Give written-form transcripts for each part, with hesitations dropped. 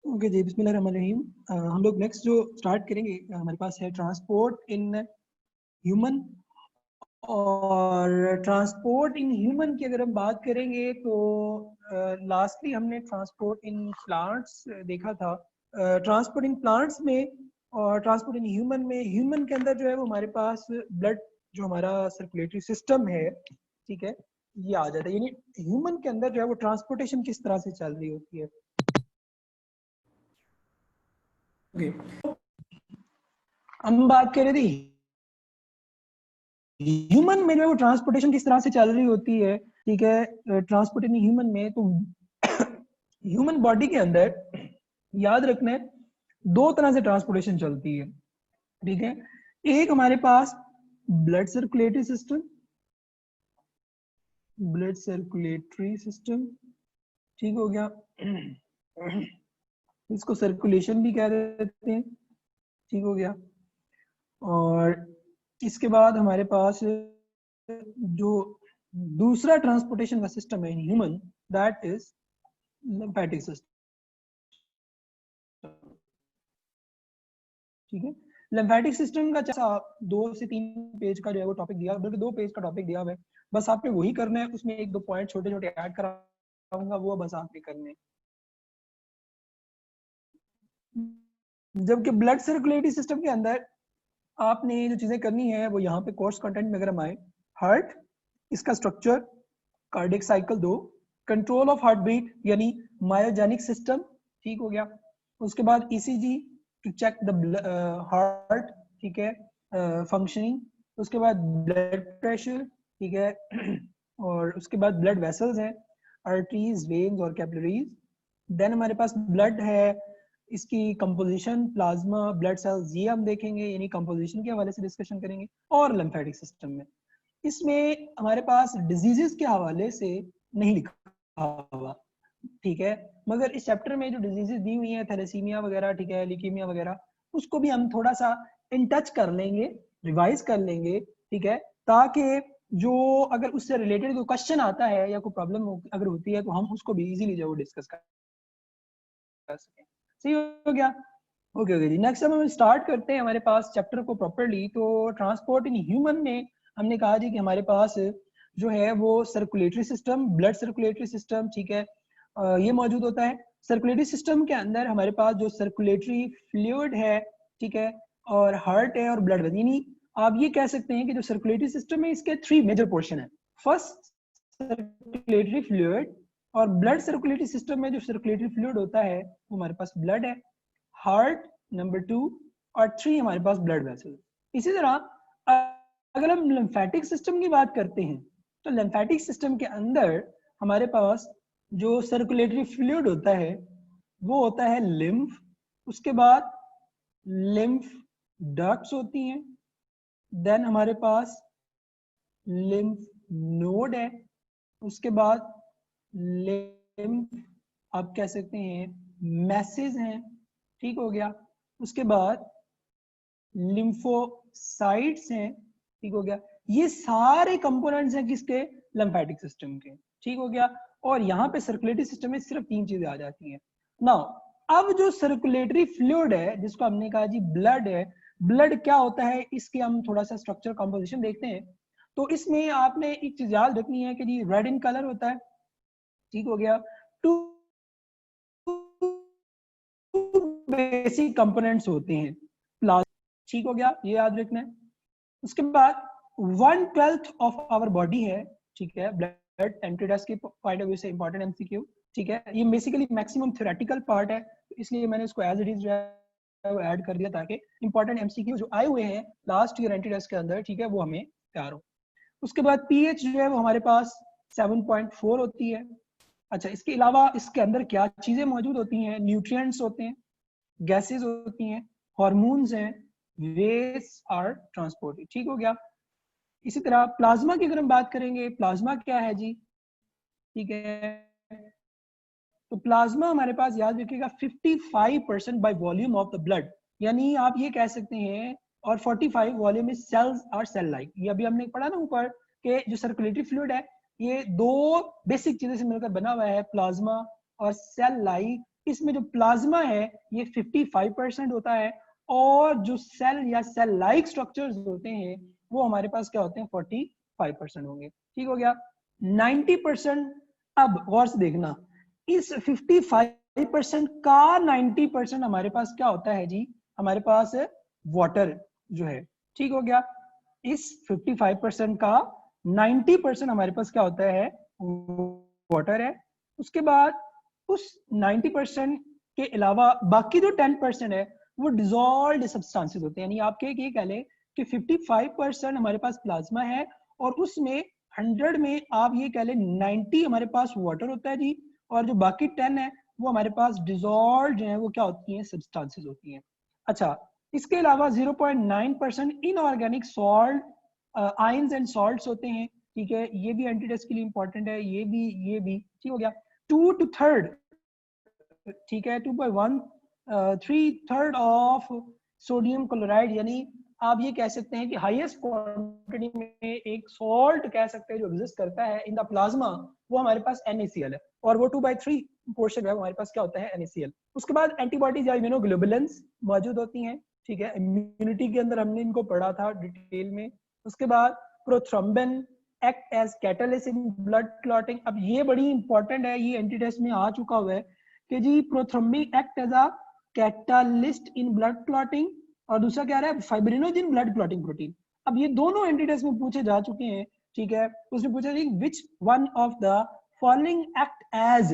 Okay जी, बिस्मिल्लाहिर्रहमानिर्रहीम। हम लोग नेक्स्ट जो स्टार्ट करेंगे हमारे पास है ट्रांसपोर्ट इन ह्यूमन। और ट्रांसपोर्ट इन ह्यूमन की अगर हम बात करेंगे तो लास्टली हमने ट्रांसपोर्ट इन प्लांट्स देखा था। ट्रांसपोर्ट इन प्लांट्स में और ट्रांसपोर्ट इन ह्यूमन में, ह्यूमन के अंदर जो है वो हमारे पास ब्लड, जो हमारा सर्कुलेटरी सिस्टम है, ठीक है, ये आ जाता है। यानी ह्यूमन के अंदर जो है वो ट्रांसपोर्टेशन किस तरह से चल रही होती है। हम बात कर रहे थे ह्यूमन में जो है वो ट्रांसपोर्टेशन किस तरह से चल रही होती है, ठीक है। ट्रांसपोर्टेशन ह्यूमन में तो ह्यूमन बॉडी के अंदर याद रखना है दो तरह से ट्रांसपोर्टेशन चलती है, ठीक है। एक हमारे पास blood circulatory system, blood circulatory system, ठीक हो गया। इसको सर्कुलेशन भी कह देते हैं, ठीक हो गया। और इसके बाद हमारे पास जो दूसरा ट्रांसपोर्टेशन का सिस्टम है human, that is lymphatic system, ठीक है। लिम्फेटिक सिस्टम का जैसा 2 से 3 पेज का जो है वो टॉपिक दिया, बल्कि 2 पेज का टॉपिक दिया हुआ है, बस आपने वही करना है। उसमें 1-2 पॉइंट छोटे छोटे ऐड कराऊंगा, वो बस आपने करने हैं। जबकि ब्लड सर्कुलेटरी सिस्टम के अंदर आपने जो चीजें करनी है वो यहाँ पे कोर्स कंटेंट में अगर हम आए, हार्ट, इसका structure, cardiac cycle 2, control of heart beat यानी मायोजेनिक सिस्टम, ठीक हो गया। उसके बाद ECG to check the heart, ठीक है, फंक्शनिंग। उसके बाद ब्लड प्रेशर, ठीक है। और उसके बाद ब्लड वेसल्स हैं, आर्टरीज, वेन्स और कैपिलरीज। देन हमारे पास ब्लड है, इसकी कंपोजिशन, प्लाज्मा, ब्लड सेल्स, ये हम देखेंगे, यानी कंपोजिशन के हवाले से डिस्कशन करेंगे। और लिम्फेटिक सिस्टम में इसमें हमारे पास डिजीजेस के हवाले से नहीं लिखा हुआ, ठीक है, मगर इस चैप्टर में जो डिजीजेस दी हुई हैं, थैलेसीमिया वगैरह, ठीक है, ल्यूकीमिया वगैरह, उसको भी हम थोड़ा सा इन टच कर लेंगे, रिवाइज कर लेंगे, ठीक है, ताकि जो अगर उससे रिलेटेड कोई क्वेश्चन आता है या कोई प्रॉब्लम अगर होती है तो हम उसको भी इजीली जो डिस्कस कर सकें। सही हो गया। ओके ओके जी, नेक्स्ट हम स्टार्ट करते हैं हमारे पास चैप्टर को प्रॉपर्ली। तो ट्रांसपोर्ट इन ह्यूमन में हमने कहा जी कि हमारे पास जो है वो circulatory system, blood circulatory system, ठीक है, ये मौजूद होता है। सर्कुलेटरी सिस्टम के अंदर हमारे पास जो सर्कुलेटरी फ्लूइड है, ठीक है, और हार्ट है और ब्लड, यानी आप ये कह सकते हैं कि जो सर्कुलेटरी सिस्टम है इसके 3 मेजर पोर्शन है। फर्स्ट सर्कुलेटरी फ्लूइड, और ब्लड सर्कुलेटरी सिस्टम में जो सर्कुलेटरी फ्लूइड होता है वो हमारे पास ब्लड है, हार्ट नंबर 2, और 3 हमारे पास ब्लड वेसल। इसी तरह अगर हम लिम्फेटिक सिस्टम की बात करते हैं तो लिम्फेटिक सिस्टम के अंदर हमारे पास जो सर्कुलेटरी फ्लूइड होता है वो होता है लिम्फ। उसके बाद लिम्फ डक्ट्स होती हैं, देन हमारे पास लिम्फ नोड है, उसके बाद लिम्फ आप कह सकते हैं मैसेज हैं, ठीक हो गया। उसके बाद लिम्फोसाइट्स हैं, ठीक हो गया। ये सारे कंपोनेंट्स हैं किसके? लिम्फेटिक सिस्टम के, ठीक हो गया। और यहाँ पे सर्कुलेटरी सिस्टम में सिर्फ 3 चीजें आ जाती हैं। नाउ अब जो सर्कुलेटरी फ्लूइड है जिसको हमने कहा जी ब्लड है, ब्लड क्या होता है इसके हम थोड़ा सा स्ट्रक्चर कंपोजिशन देखते हैं। तो इसमें आपने एक चीज याद रखनी है कि जी रेड इन कलर होता है, ठीक हो गया। 2 बेसिक कंपोनेंट्स होते हैं, प्लाज्मा, ठीक हो गया, ये याद रखना है। उसके बाद 1/12 ऑफ आवर बॉडी है, ठीक है, ब्लड, एंटीडस के पॉइंट ऑफ व्यू से इंपॉर्टेंट एमसीक्यू, ठीक है। ये बेसिकली मैक्सिमम थ्योरेटिकल पार्ट है, तो इसलिए मैंने इसको एज इट इज ऐड कर दिया ताकि इंपॉर्टेंट एमसीक्यू जो आए हुए हैं लास्ट ईयर एंटीडस के अंदर, ठीक है, वो हमें तैयार हो। उसके बाद पीएच जो है वो हमारे पास 7.4 होती है। अच्छा, इसके अलावा इसके अंदर क्या चीजें मौजूद होती हैं? न्यूट्रिएंट्स होते हैं, गैसेस होती हैं, हार्मोन्स हैं, वेस्ट आर ट्रांसपोर्टेड, ठीक हो गया। इसी तरह प्लाज्मा की अगर हम बात करेंगे, प्लाज्मा क्या है जी, ठीक है, तो प्लाज्मा हमारे पास याद रखिएगा 55% by volume of the blood, यानी आप ये कह सकते हैं, और 45 volume is cells are cell like. ये अभी हमने पढ़ा ना ऊपर कि जो सर्कुलेटरी फ्लूइड है ये 2 बेसिक चीजों से मिलकर बना हुआ है, प्लाज्मा और सेल लाइक इसमें जो प्लाज्मा है ये 55% होता है, और जो सेल या सेल लाइक स्ट्रक्चर्स होते हैं वो हमारे पास क्या होते हैं, 45% होंगे। ठीक हो गया। 90%, अब गौर से देखना, इस 55% का 90% हमारे पास क्या होता है जी, हमारे पास वाटर जो है। ठीक हो गया। इस 55% का 90% हमारे पास क्या होता है, वाटर है। उसके बाद उस 90% के अलावा बाकी जो 10% है वो डिजॉल्व्ड सब्सटेंसेस होते हैं। यानी आप ये कह लें कि 55% हमारे पास प्लाज्मा है, और उसमें 100 में आप ये कह लें 90 हमारे पास वाटर होता है जी, और जो बाकी 10 है वो हमारे पास डिजॉल्व जो है वो क्या होती हैं, सब्सटेंसेस होती हैं। अच्छा, इसके अलावा 0.9% inorganic salt, ions and salts होते हैं। ठीक है, ये भी एंटीटेस्ट के लिए इंपॉर्टेंट है, ये भी। ठीक हो गया। 2 to 3rd, ठीक है, 2.3 ऑफ सोडियम क्लोराइड, यानी आप ये कह सकते हैं कि हाईएस्ट क्वांटिटी में एक सॉल्ट कह सकते हैं जो एग्जिस्ट करता है इन द प्लाज्मा, वो हमारे पास NaCl है, और वो 2/3 पोर्शन है हमारे पास क्या होता है, NaCl। उसके बाद एंटीबॉडीज या इम्यूनोग्लोबुलिन्स मौजूद होती हैं। ठीक है, इम्यूनिटी के अंदर हमने इनको पढ़ा था डिटेल में। उसके बाद prothrombin act as catalyst in blood clotting. अब ये बड़ी इंपॉर्टेंट है, ये एंटीटेस्ट में आ चुका हुआ है कि जी prothrombin act as a catalyst in blood clotting, और दूसरा क्या रहा है, फाइब्रिनोजिन ब्लड क्लॉटिंग प्रोटीन। अब ये दोनों एंटीटेस्ट में पूछे जा चुके हैं। ठीक है, उसने पूछा जी which one of the following act as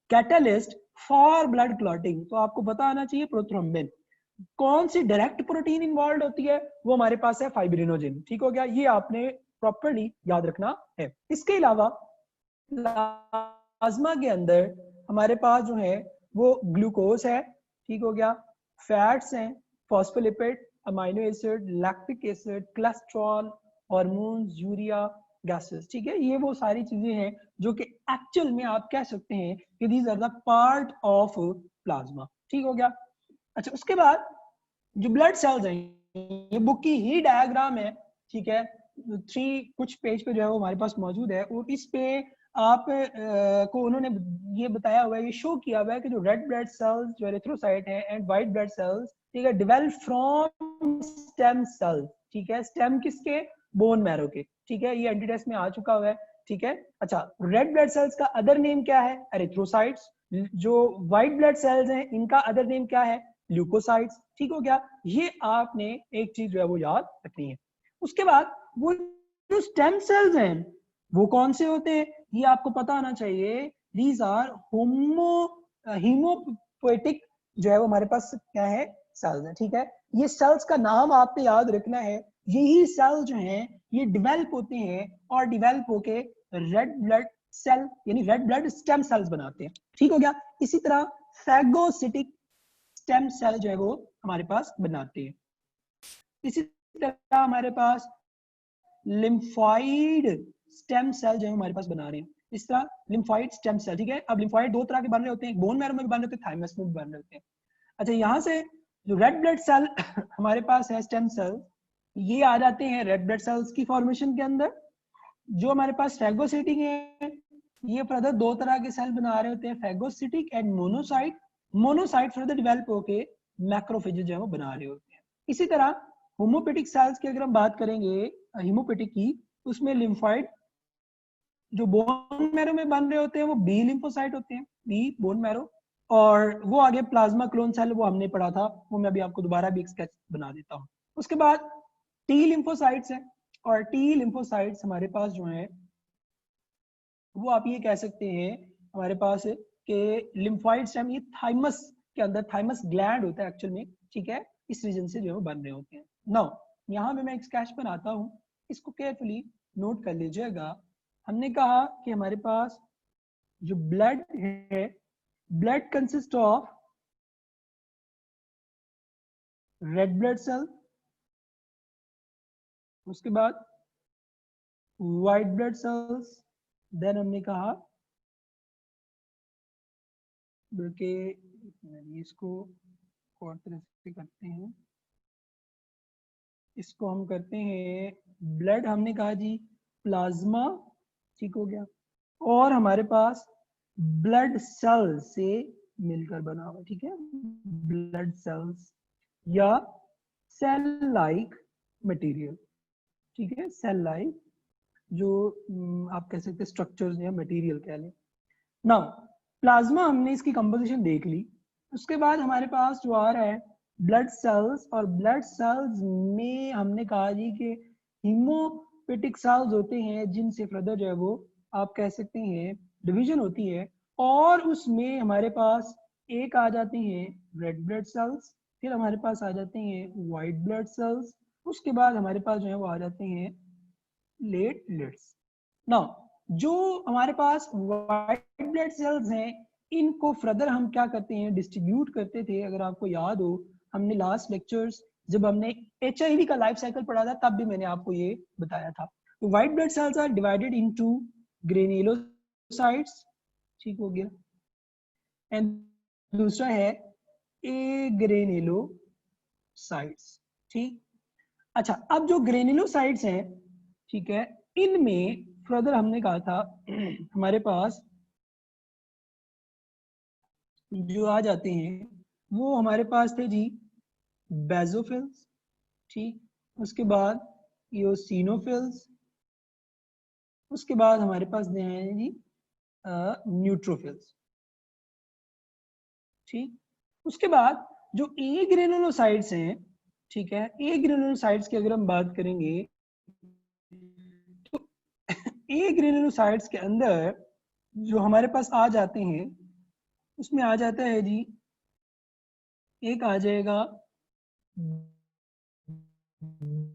catalyst for blood clotting, तो आपको पता आना चाहिए प्रोथ्रोम्बिन। कौन सी डायरेक्ट प्रोटीन इन्वॉल्व होती है, वो हमारे पास है फाइब्रिनोजिन। ठीक हो गया, ये आपने प्रॉपर्ली याद रखना है। इसके अलावा प्लाज्मा के अंदर हमारे पास जो है वो ग्लूकोज है। ठीक हो गया। फैट्स हैं, phospholipid, amino acid, lactic acid, cholesterol, hormones, urea, gases. ठीक है, ये वो सारी चीजें हैं जो कि एक्चुअल में आप कह सकते हैं कि these are the part of plasma. ठीक हो गया। अच्छा, उसके बाद जो ब्लड सेल्स हैं, ये बुक की ही डायग्राम है। ठीक है, 3 कुछ पेज पे जो है वो हमारे पास मौजूद है, और इस पे आप को उन्होंने ये बताया हुआ है, ये शो किया हुआ है कि जो रेड ब्लड सेल्स जो एरिथ्रोसाइट है एंड व्हाइट ब्लड सेल्स, ठीक है, डेवलप फ्रॉम स्टेम सेल्स। ठीक है, स्टेम किसके, बोन मैरो के। ठीक है, ये एंटीटेस्ट में आ चुका हुआ है। ठीक है। अच्छा, रेड ब्लड सेल्स का अदर नेम क्या है, एरिथ्रोसाइट्स। जो व्हाइट ब्लड सेल्स हैं इनका अदर नेम क्या है, ल्यूकोसाइट्स। ठीक हो गया, ये आपने एक चीज जो है वो याद रखनी है। उसके बाद वो जो स्टेम सेल्स हैं वो कौन से होते हैं, ये आपको पता होना चाहिए। दीज आर हीमोपोएटिक जो है वो हमारे पास क्या है, सेल्स है। ठीक है, ये सेल्स का नाम आपने याद रखना है। यही सेल जो हैं ये डिवेल्प होते हैं, और डिवेल्प होके रेड ब्लड सेल यानी रेड ब्लड स्टेम सेल्स बनाते हैं। ठीक हो गया। इसी तरह फैगोसिटिक स्टेम सेल जो है वो हमारे पास बनाते हैं। इसी तरह हमारे पास लिम्फॉइड स्टेम सेल जो है हमारे पास बना रहे हैं। इस तरह लिम्फॉइड स्टेम सेल। ठीक है, अब लिम्फॉइड 2 तरह के बन रहे होते हैं, बोन मैरो में भी बन रहे होते हैं, थाइमस में भी बन रहे होते हैं। अच्छा, यहाँ से जो रेड ब्लड सेल हमारे पास है स्टेम सेल, ये आ जाते हैं रेड ब्लड सेल्स की फॉर्मेशन के अंदर। जो हमारे पास फैगोसिटिक है, ये फर्दर 2 तरह के सेल बना रहे होते हैं, phagocytic and monocyte. Monocyte further develop होके मैक्रोफेजेस जो है वो बना रहे होते हैं। इसी तरह होमोपेटिक सेल्स की अगर हम बात करेंगे, हीमोपेटिक की, उसमें लिम्फॉइड जो बोन मैरो में बन रहे होते हैं वो बी लिम्फोसाइट होते हैं, बी बोन मैरो। और वो आगे प्लाज्मा क्लोन सेल वो हमने पढ़ा था, वो मैं अभी आपको दोबारा भी एक स्केच बना देता हूँ। उसके बाद टी लिम्फोसाइट्स है, और टी लिम्फोसाइट्स हमारे पास जो है वो आप ये कह सकते हैं हमारे पास कि लिम्फोइड स्टेम, ये थाइमस के अंदर, थाइमस ग्लैंड होता है एक्चुअल में। ठीक है, इस रीजन से जो है बन रहे होते हैं। नाउ यहाँ पे मैं एक स्केच बनाता हूँ, इसको केयरफुली नोट कर लीजिएगा। हमने कहा कि हमारे पास जो ब्लड है, blood consist of red blood cell, उसके बाद व्हाइट ब्लड सेल्स, देन हमने कहा बल्कि इसको और तरह से करते हैं, इसको हम करते हैं ब्लड, हमने कहा जी प्लाज्मा। ठीक हो गया। और हमारे पास ब्लड सेल से मिलकर बना हुआ, ठीक है, ब्लड सेल्स या सेल लाइक मटेरियल, ठीक है, सेल लाइक जो आप कह सकते हैं स्ट्रक्चर्स या मटेरियल कह लें। नाउ प्लाज्मा हमने इसकी कंपोजिशन देख ली, उसके बाद हमारे पास जो आ रहा है ब्लड सेल्स, और ब्लड सेल्स में हमने कहा जी कि हीमोपोएटिक सेल्स होते हैं जिनसे फर्दर जो है वो आप कह सकते हैं डिवीजन होती है, और उसमें हमारे पास एक आ जाते हैं रेड ब्लड सेल्स, फिर हमारे पास आ जाते हैं वाइट ब्लड सेल्स, उसके बाद हमारे पास जो है वो आ जाते हैं प्लेटलेट्स। नाउ जो हमारे पास वाइट ब्लड सेल्स हैं इनको फर्दर हम क्या करते हैं डिस्ट्रीब्यूट करते थे। अगर आपको याद हो हमने लास्ट लेक्चर्स जब हमने HIV का लाइफ साइकिल पढ़ा था तब भी मैंने आपको ये बताया था। तो white blood cells are divided into granulocytes, ठीक हो गया, एंड दूसरा है एग्रेनुलोसाइट्स, ठीक। अच्छा, अब जो ग्रेनुलोसाइट्स हैं, ठीक है, इनमें फर्दर हमने कहा था हमारे पास जो आ जाते हैं वो हमारे पास थे जी बेसोफिल्स, ठीक, उसके बाद इओसिनोफिल्स, उसके बाद हमारे पास हैं जी न्यूट्रोफिल्स, ठीक। उसके बाद जो ए ग्रेनुलोसाइट्स हैं, ठीक है, ए ग्रेनुलोसाइट्स की अगर हम बात करेंगे तो ए ग्रेनुलोसाइट्स के अंदर जो हमारे पास आ जाते हैं उसमें आ जाता है जी, एक आ जाएगा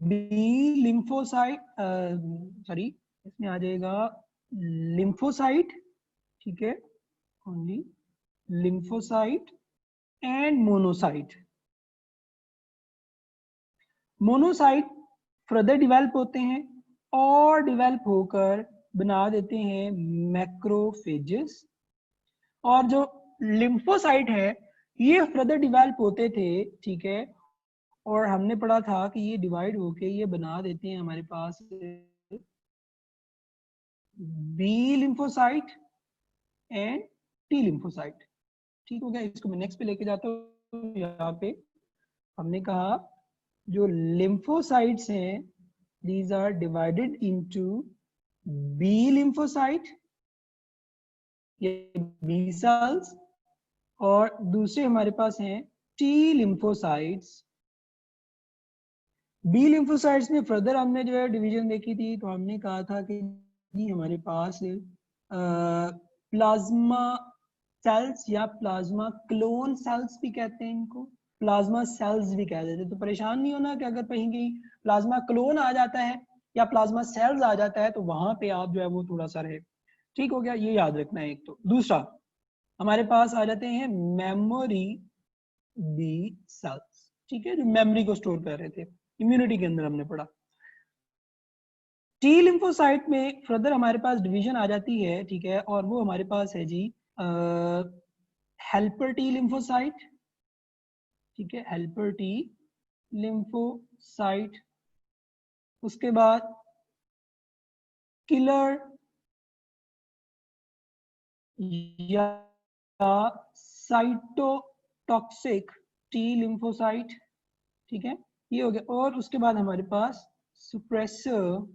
बी लिम्फोसाइट, सॉरी इसमें आ जाएगा लिम्फोसाइट, ठीक है, only lymphocyte and monocyte. Monocyte further develop होते हैं और डिवेल्प होकर बना देते हैं मैक्रोफेजेस, और जो लिम्फोसाइट है ये फर्दर डिवेल्प होते थे, ठीक है, और हमने पढ़ा था कि ये डिवाइड होके ये बना देते हैं हमारे पास B lymphocyte and T lymphocyte, ठीक हो गया। इसको मैं नेक्स्ट पे लेके जाता हूँ। यहाँ पे हमने कहा जो लिम्फोसाइट्स हैं these are divided into B lymphocyte, ये B cells, और दूसरे हमारे पास हैं T lymphocytes। B lymphocytes में फर्दर हमने जो है डिवीजन देखी थी, तो हमने कहा था कि जी हमारे पास प्लाज्मा सेल्स या प्लाज्मा क्लोन सेल्स भी कहते हैं इनको, प्लाज्मा सेल्स भी कह देते हैं। तो परेशान नहीं होना कि अगर कहीं कहीं प्लाज्मा क्लोन आ जाता है या प्लाज्मा सेल्स आ जाता है तो वहां पे आप जो है वो थोड़ा सा रहे, ठीक हो गया, ये याद रखना है एक। तो दूसरा हमारे पास आ जाते हैं मेमोरी बी सेल्स, ठीक है, जो मेमोरी को स्टोर कर रहे थे, इम्यूनिटी के अंदर हमने पढ़ा। टी लिम्फोसाइट में फर्दर हमारे पास डिवीजन आ जाती है, ठीक है, और वो हमारे पास है जी हेल्पर टी लिम्फोसाइट, ठीक है, हेल्पर टी लिम्फोसाइट, उसके बाद किलर या साइटोटॉक्सिक टी लिम्फोसाइट, ठीक है, ये हो गया। और उसके बाद हमारे पास सुप्रेसर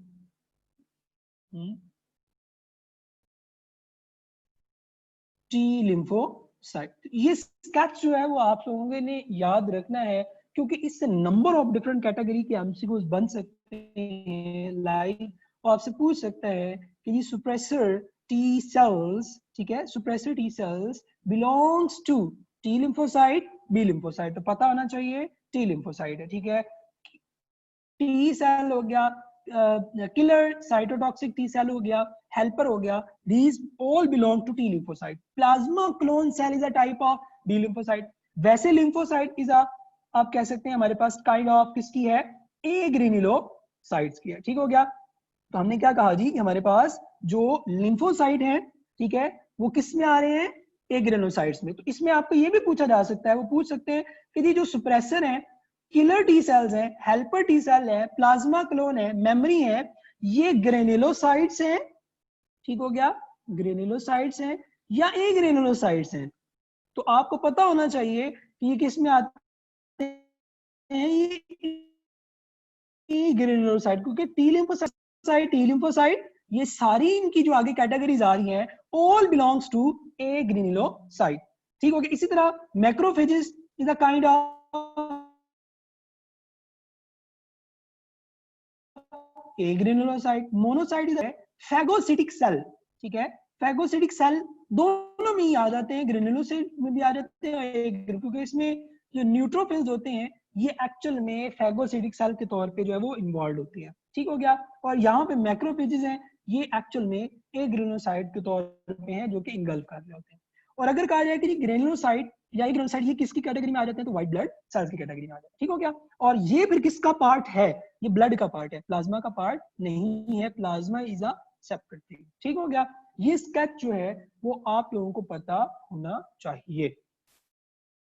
टी लिम्फोसाइट। ये स्केच जो है वो आप लोगों ने याद रखना है क्योंकि इससे नंबर ऑफ डिफरेंट कैटेगरी के एमसीक्यूज बन सकते हैं। लाइक वो आपसे पूछ सकता है कि ये सुप्रेसर टी सेल्स, ठीक है, suppressor T cells belongs to T lymphocyte B lymphocyte, तो पता होना चाहिए टी लिम्फोसाइट है, ठीक है। टी सेल हो गया, किलर साइटोटॉक्सिक टी सेल हो गया, हेल्पर हो गया, these all belong to T lymphocyte. Plasma clone cell is a type of B lymphocyte. वैसे lymphocyte is a आप कह सकते हैं हमारे पास काइंड ऑफ किसकी है, ए ग्रेन्युलोसाइट्स की है, ठीक हो गया। तो हमने क्या कहा जी, हमारे पास जो लिम्फोसाइट है, ठीक है, वो किस में आ रहे हैं, ए ग्रेन्युलोसाइट्स में। तो इसमें आपको ये भी पूछा जा सकता है, वो पूछ सकते हैं कि जी जो सुप्रेसर है, किलर टी सेल्स है, हेल्पर टी सेल है, प्लाज्मा क्लोन है, मेमोरी है, ये ग्रेन्युलोसाइट्स हैं, ठीक हो गया, ग्रेनुलोसाइट्स हैं या ए ग्रेनुलोसाइट्स हैं। तो आपको पता होना चाहिए कि ये किस में आते हैं, ये ग्रेनुलोसाइट, क्योंकि टी लिम्फोसाइट ये सारी इनकी जो आगे कैटेगरीज आ रही हैं all belongs to agranulocyte. ठीक हो गया। इसी तरह macrophages is a kind of agranulocyte. Monocyte is phagocytic cell. ठीक है, फैगोसिटिक सेल दोनों में ही आ जाते हैं, ग्रेनुलोसाइट में भी आ जाते हैं, क्योंकि इसमें जो न्यूट्रोफिल्स होते हैं ये एक्चुअल में फैगोसिटिक सेल के तौर पे जो है वो इन्वॉल्व होती है। ठीक हो गया। और यहाँ पे मैक्रोफेजेस हैं, ये एक्चुअल में ए ग्रेनुलोसाइट के तौर पे हैं जो कि इनगल्फ कर रहे होते हैं। और अगर कहा जाए कि ग्रेनुलोसाइट या ग्रेनुलोसाइट ये किसकी कैटेगरी में आ जाते हैं, तो व्हाइट ब्लड सेल्स की कैटेगरी में आ जाते हैं। ठीक हो गया। और ये फिर किसका पार्ट है, ये ब्लड का पार्ट है, प्लाज्मा का पार्ट नहीं है। Plasma is a separate thing. ठीक हो गया। ये स्केच जो है वो आप लोगों को पता होना चाहिए।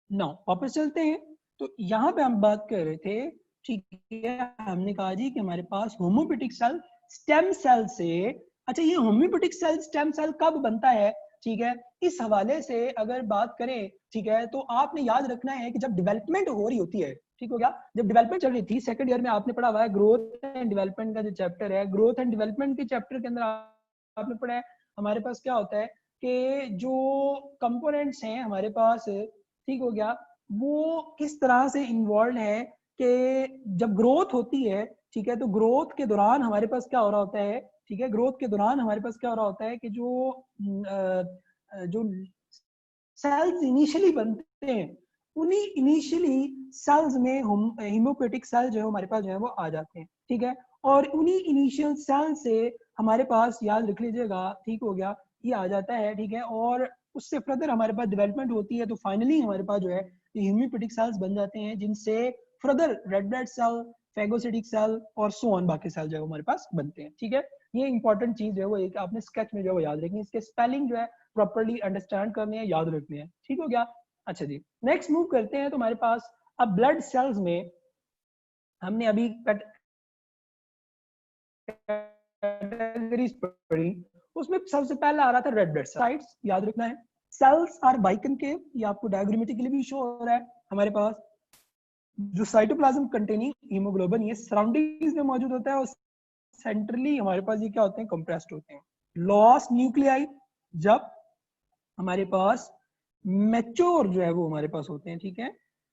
नाउ वापस चलते हैं। तो यहाँ पे हम बात कर रहे थे, ठीक है, हमने कहा जी कि हमारे पास होम्योपैथिक सेल स्टेम सेल से, अच्छा ये होम्योपैथिक सेल स्टेम सेल कब बनता है, ठीक है, इस हवाले से अगर बात करें, ठीक है, तो आपने याद रखना है कि जब डेवलपमेंट हो रही होती है, ठीक हो गया, जब डेवलपमेंट चल रही थी, सेकंड ईयर में आपने पढ़ा हुआ है ग्रोथ एंड डेवलपमेंट का जो चैप्टर है, ग्रोथ एंड डेवलपमेंट के चैप्टर के अंदर आपने पढ़ा है हमारे पास क्या होता है कि जो कंपोनेंट्स हैं हमारे पास, ठीक हो गया, वो किस तरह से इन्वॉल्व है कि जब ग्रोथ होती है, ठीक है, तो ग्रोथ के दौरान हमारे पास क्या हो रहा होता है, ठीक है, ग्रोथ के दौरान हमारे पास क्या हो रहा होता है कि जो सेल्स इनिशियली बनते हैं, उन्हीं इनिशियली सेल्स में हीमोपोएटिक सेल जो है हमारे पास जो है वो आ जाते हैं। ठीक है, और उन्हीं इनिशियल सेल से हमारे पास, याद रख लीजिएगा, ठीक हो गया, ये आ जाता है। ठीक है, और उससे फर्दर हमारे पास डेवलपमेंट होती है, तो फाइनली हमारे पास जो है हीमोपोएटिक सेल्स बन जाते हैं, जिनसे further red blood cell, phagocytic cell और सो ऑन बाकी सेल जो है हमारे पास बनते हैं। ठीक है, ये इंपॉर्टेंट चीज जो है वो एक आपने स्केच में जो है वो याद रखनी है, इसके स्पेलिंग जो है प्रॉपर्ली अंडरस्टैंड करने हैं, याद रखने हैं। ठीक हो गया। अच्छा जी, नेक्स्ट मूव करते हैं। तो हमारे पास अब ब्लड सेल्स में हमने अभी कैटेगरीज पढ़ी, उसमें सबसे पहला आ रहा था रेड ब्लड सेल्स, याद रखना है। सेल्स आर बाइकनकेव, ये आपको डायग्रामेटिकली भी शो हो रहा है। हमारे पास जो साइटोप्लाज्म कंटेनिंग हीमोग्लोबिन ये सराउंडिंग्स में मौजूद होता है, और सेंट्रली हमारे पास ये क्या होते हैं, कंप्रेस्ड होते हैं। लॉस न्यूक्लियाई जब हमारे पास मैच्योर जो है वो हमारे पास होते हैं। ठीक है,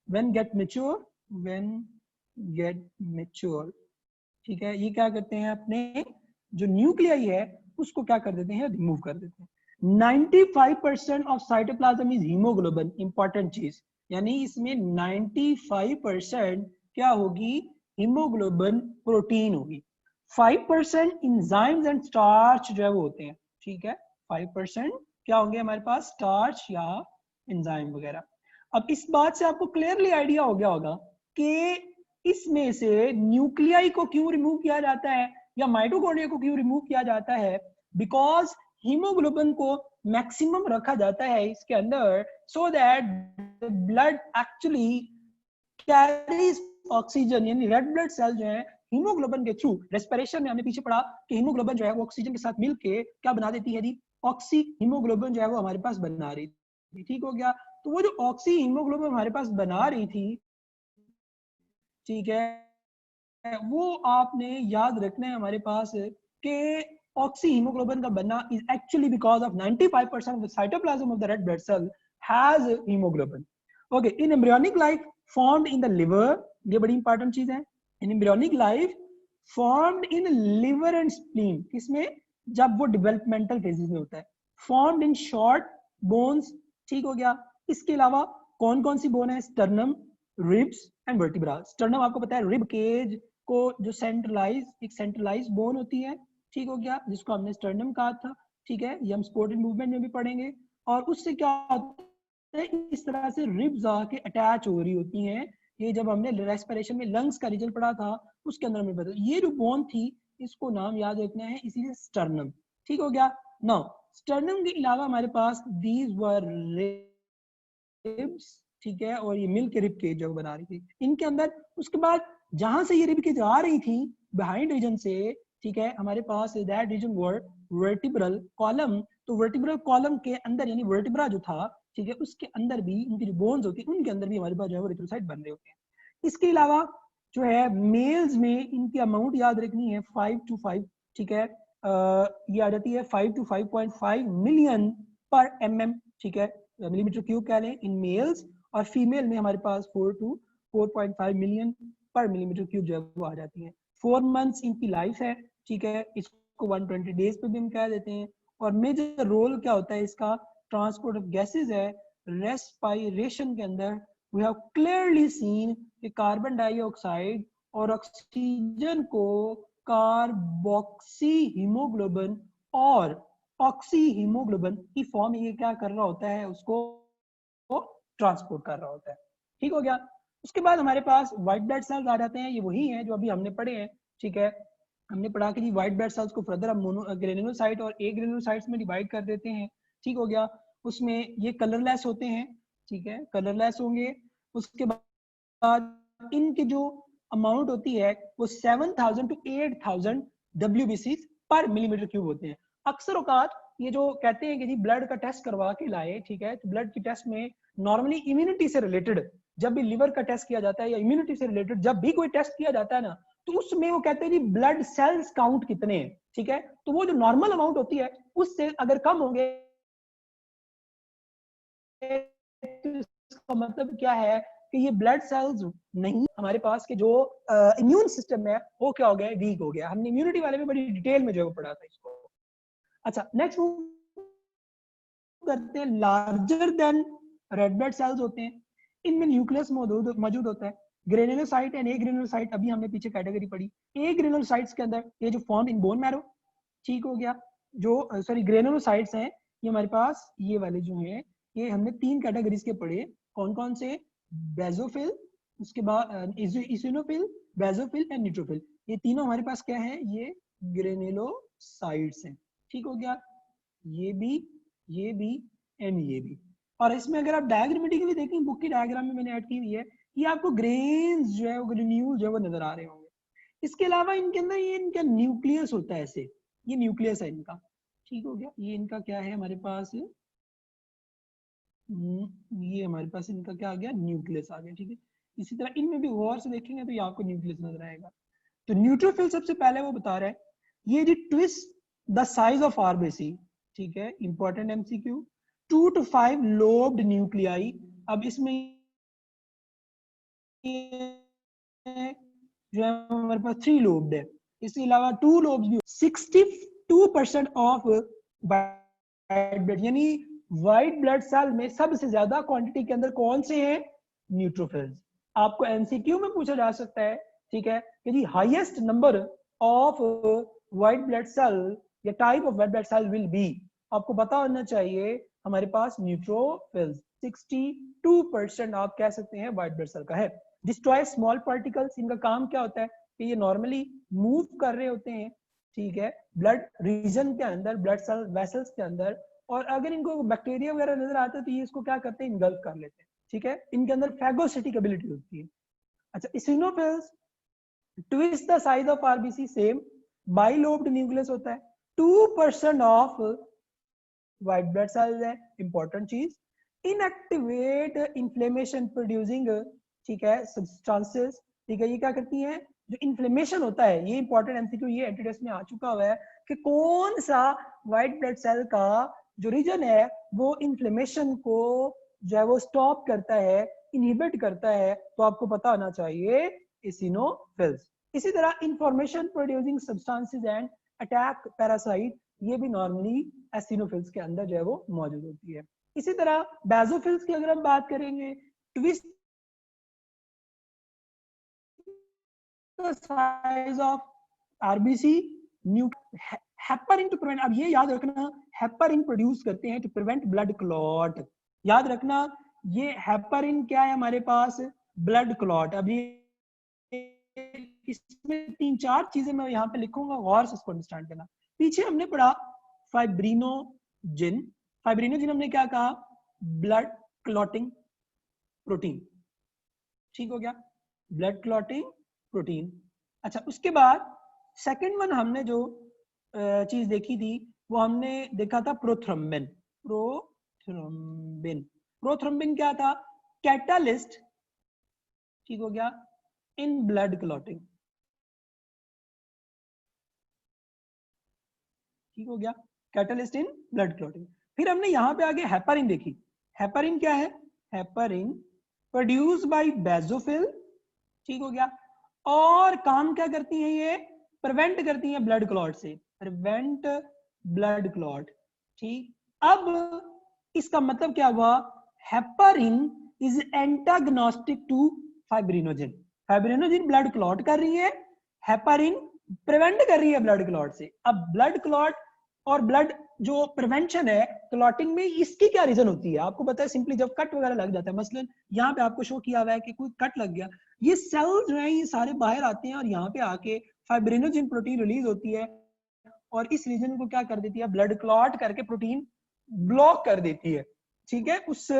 व्हेन गेट मैच्योर, ठीक है, ये क्या करते हैं, अपने जो न्यूक्लियाई है उसको क्या कर देते हैं, रिमूव कर देते हैं। 95% of cytoplasm is haemoglobin, important चीज, यानी इसमें 95% क्या होगी, हीमोग्लोबिन प्रोटीन होगी। 5% इंजाइम्स एंड स्टार्च जो है वो होते हैं। ठीक है, 5% क्या होंगे हमारे पास, स्टार्च या एंजाइम वगैरह। अब इस बात से आपको क्लियरली आइडिया हो गया होगा कि इसमें से न्यूक्लियाई को क्यों रिमूव किया जाता है या माइटोकॉन्ड्रिया को क्यों रिमूव किया जाता है, बिकॉज हीमोग्लोबिन को मैक्सिमम रखा जाता है इसके अंदर, so that blood actually carries oxygen, यानी रेड ब्लड सेल जो है हीमोग्लोबिन के थ्रू, रेस्पिरेशन में हमने पीछे पढ़ा कि हीमोग्लोबिन जो है वो ऑक्सीजन के साथ मिलके क्या बना देती है जी, ऑक्सी हीमोग्लोबिन जो है वो हमारे पास बना रही थी। ठीक हो गया, तो वो जो ऑक्सी हीमोग्लोबिन हमारे पास बना रही थी, ठीक है, वो आपने याद रखना है हमारे पास कि ऑक्सी हीमोग्लोबिन का बनना is actually because of 95% of the cytoplasm of the red blood cell has haemoglobin. Okay, in embryonic life formed in the liver, ये बड़ी इंपॉर्टेंट चीज है, in embryonic life formed in liver and spleen, किसमें, जब वो developmental phases में होता है, फॉर्म्ड इन शॉर्ट बोन्स। ठीक हो गया, इसके अलावा कौन कौन सी बोन है, sternum, ribs and vertebra. Sternum आपको पता है रिब केज को जो एक सेंट्रलाइज बोन होती है, ठीक हो गया, जिसको हमने स्टर्नम कहा था। ठीक है, ये हम स्पोर्ट एंड मूवमेंट में भी पढ़ेंगे। और उससे क्या होता है, इस तरह से रिब्स आके अटैच हो रही होती हैं, ये जब हमने रेस्पिरेशन में लंग्स का रिजल्ट पढ़ा था उसके अंदर हमें पता, ये जो बोन थी इसको नाम याद रखना है, इसीलिए स्टर्नम। ठीक हो गया। नाउ स्टर्नम के अलावा हमारे पास दीज वर रिब्स, ठीक है, और ये मिल के रिब केज जो बना रही थी इनके अंदर। उसके बाद जहां से ये रिब केज आ रही थी बिहाइंड रीजन से, ठीक है, हमारे पास दैट रीजन वर वर्टिब्रल कॉलम। तो वर्टिब्रल कॉलम के अंदर यानी वर्टिब्रा जो था, ठीक है, उसके अंदर भी इनके जो बोन्स होती है उनके अंदर भी हमारे पास जो है वो एरिथ्रोसाइट बन रहे होते हैं। इसके अलावा जो है मेल्स में इनकी अमाउंट याद रखनी है 5 to 5, ठीक है, ये आ जाती है 5 to 5.5 मिलियन पर mm, ठीक है, मिलीमीटर क्यूब कह लें इन मेल्स, और फीमेल में हमारे पास 4 to 4.5 मिलियन पर मिलीमीटर क्यूब जो है वो आ जाती है। 4 मंथ्स इनकी लाइफ है, ठीक है, इसको 120 डेज पे भी हम कह देते हैं। और मेजर रोल क्या होता है इसका, ट्रांसपोर्ट ऑफ गैसेज है, रेस्पायरेशन के अंदर we have clearly seen कि कार्बन डाइऑक्साइड और ऑक्सीजन को कार्बोक्सी हीमोग्लोबिन और ऑक्सी हीमोग्लोबिन की फॉर्म ये क्या कर रहा होता है, उसको ट्रांसपोर्ट कर रहा होता है। ठीक हो गया। उसके बाद हमारे पास व्हाइट ब्लड सेल्स आ जाते हैं, ये वही हैं जो अभी हमने पढ़े हैं, ठीक है, हमने पढ़ा कि जी व्हाइट ब्लड सेल्स को फर्दर हम ग्रेनुलोसाइट और ए ग्रेनुलोसाइट्स में डिवाइड कर देते हैं। ठीक हो गया। उसमें ये कलरलेस होते हैं, ठीक है, कलरलेस होंगे। उसके बाद इनकी जो अमाउंट होती है वो 7000 to 8000 WBC पर मिलीमीटर क्यूब होते हैं। अक्सर औकात ये जो कहते हैं कि जी ब्लड का टेस्ट करवा के लाए, ठीक है, तो ब्लड की टेस्ट में नॉर्मली इम्यूनिटी से रिलेटेड जब भी लिवर का टेस्ट किया जाता है या इम्यूनिटी से रिलेटेड जब भी कोई टेस्ट किया जाता है ना, तो उसमें वो कहते हैं जी ब्लड सेल्स काउंट कितने हैं, ठीक है, तो वो जो नॉर्मल अमाउंट होती है उससे अगर कम होंगे तो इसका मतलब क्या है कि ये ब्लड सेल्स नहीं, हमारे पास के जो इम्यून सिस्टम है वो क्या हो गया, वीक हो गया। हमने इम्यूनिटी वाले में बड़ी डिटेल में जो है वो पढ़ा था इसको। अच्छा, नेक्स्ट करते हैं, larger than red blood cells होते हैं, इनमें न्यूक्लियस मौजूद होता है। ग्रेनुलोसाइट एंड ए ग्रेनुलोसाइट अभी हमने पीछे कैटेगरी पढ़ी। ए ग्रेनुलोसाइट्स के अंदर ये जो फॉर्म इन बोन मैरो, ठीक हो गया, जो सॉरी ग्रेनुलोसाइट्स हैं ये हमारे पास ये वाले जो हैं ये हमने 3 कैटेगरीज के पढ़े। कौन कौन से, बेसोफिल, उसके बाद इसिनोफिल, बेसोफिल एंड न्यूट्रोफिल, ये तीनों हमारे पास क्या है, ये ग्रेनुलोसाइट्स हैं। ठीक हो गया, ये भी एंड ये भी। और इसमें अगर आप डायग्रामेटिकली देखें, बुक की डायग्राम में मैंने ऐड की हुई है, ये आपको ग्रेन्स जो है वो ग्रेन्यूल जो है वो नजर आ रहे होंगे। इसके अलावा इनके अंदर ये इनका न्यूक्लियस होता है, ऐसे ये न्यूक्लियस है इनका। ठीक हो गया, ये इनका क्या है हमारे पास, ये हमारे पास इनका क्या आ गया, न्यूक्लियस आ गया। ठीक है, इसी तरह इनमें भी गौर से देखेंगे तो ये आपको न्यूक्लियस नजर आएगा। तो न्यूट्रोफिल सबसे पहले वो बता रहा है, ये जी twist the size of RBC, ठीक है, important MCQ, 2 to 5 lobed nuclei. अब इसमें जो है हमारे पास 3 लोब्ड है, इसके अलावा 2 लोब्स भी। 62% ऑफ व्हाइट ब्लड, यानी व्हाइट ब्लड सेल में सबसे ज्यादा क्वांटिटी के अंदर कौन से हैं, न्यूट्रोफिल्स। आपको एमसीक्यू में पूछा जा सकता है, ठीक है, कि जी highest number of white blood cell या type of white blood cell will be, आपको पता होना चाहिए हमारे पास न्यूट्रोफिल्स 62% आप कह सकते हैं व्हाइट ब्लड सेल का है। डिस्ट्रॉय स्मॉल पार्टिकल्स, इनका काम क्या होता है कि ये नॉर्मली मूव कर रहे होते हैं, ठीक है, ब्लड रीजन के अंदर, ब्लड सेल वेसल्स के अंदर, और अगर इनको बैक्टीरिया वगैरह नजर आता है तो ये इसको क्या करते हैं, इनगल्फ कर लेते हैं। ठीक है, इनके अंदर फैगोसिटिक एबिलिटी होती है। अच्छा, इसिनोफिल्स twist the size of RBC, same bilobed nucleus होता है। 2% ऑफ व्हाइट ब्लड सेल्स है, इंपॉर्टेंट चीज। इनएक्टिवेट इन्फ्लेमेशन प्रोड्यूसिंग, ठीक है, सब्सटेंसेस, ठीक है, ये क्या करती हैं, जो इन्फ्लेमेशन होता है, ये इंपॉर्टेंट एमसीक्यू, ये एंटी टेस्ट में आ चुका हुआ है कि कौन सा व्हाइट ब्लड सेल का जो रीजन है वो इन्फ्लेमेशन को जो है वो स्टॉप करता है, इनहिबिट करता है, तो आपको पता होना चाहिए इसिनोफिल्स। इसी तरह information producing substances and attack parasite, ये भी नॉर्मली एसिनोफिल्स के अंदर जो है वो मौजूद होती है। इसी तरह बेसोफिल्स की अगर हम बात करेंगे, twist the size of RBC, heparin to prevent, अब ये याद रखना, हेपरिन प्रोड्यूस करते हैं टू प्रिवेंट ब्लड क्लॉट, याद रखना, ये हेपरिन क्या है हमारे पास, ब्लड क्लॉट। अब ये इसमें 3-4 चीजें मैं यहाँ पे लिखूंगा, गौर से इसको अंडरस्टैंड करना। पीछे हमने पढ़ा फाइब्रिनोजिन, फाइब्रिनोजिन हमने क्या कहा, ब्लड क्लॉटिंग प्रोटीन। ठीक हो गया, ब्लड क्लॉटिंग प्रोटीन। अच्छा, उसके बाद सेकंड वन हमने जो चीज देखी थी वो हमने देखा था प्रोथ्रम्बिन, प्रोथ्रम्बिन। प्रोथ्रोम्बिन क्या था? कैटालिस्ट, ठीक हो गया, इन ब्लड क्लॉटिंग, ठीक हो गया, कैटालिस्ट इन ब्लड क्लॉटिंग। फिर हमने यहाँ पे आगे हेपारिन देखी। हेपारिन क्या है? हेपारिन प्रोड्यूस बाय बेसोफिल, ठीक हो गया, और काम क्या करती है ये? प्रिवेंट करती है ब्लड क्लॉट से, प्रिवेंट ब्लड क्लॉट, ठीक। अब इसका मतलब क्या हुआ? Heparin is antagonistic to fibrinogen. Fibrinogen blood clot कर रही है, हेपारिन प्रिवेंट कर रही है ब्लड क्लॉट से। अब ब्लड क्लॉट और ब्लड जो प्रिवेंशन है क्लॉटिंग में, इसकी क्या रीजन होती है? आपको पता है, सिंपली जब कट वगैरह लग जाता है, मसलन यहाँ पे आपको शो किया हुआ है कि कोई कट लग गया, ये सेल्स जो है ये सारे बाहर आते हैं और यहाँ पे आके फाइब्रिनोजेन प्रोटीन रिलीज होती है और इस रीजन को क्या कर देती है? ब्लड क्लॉट करके प्रोटीन ब्लॉक कर देती है, ठीक है, उस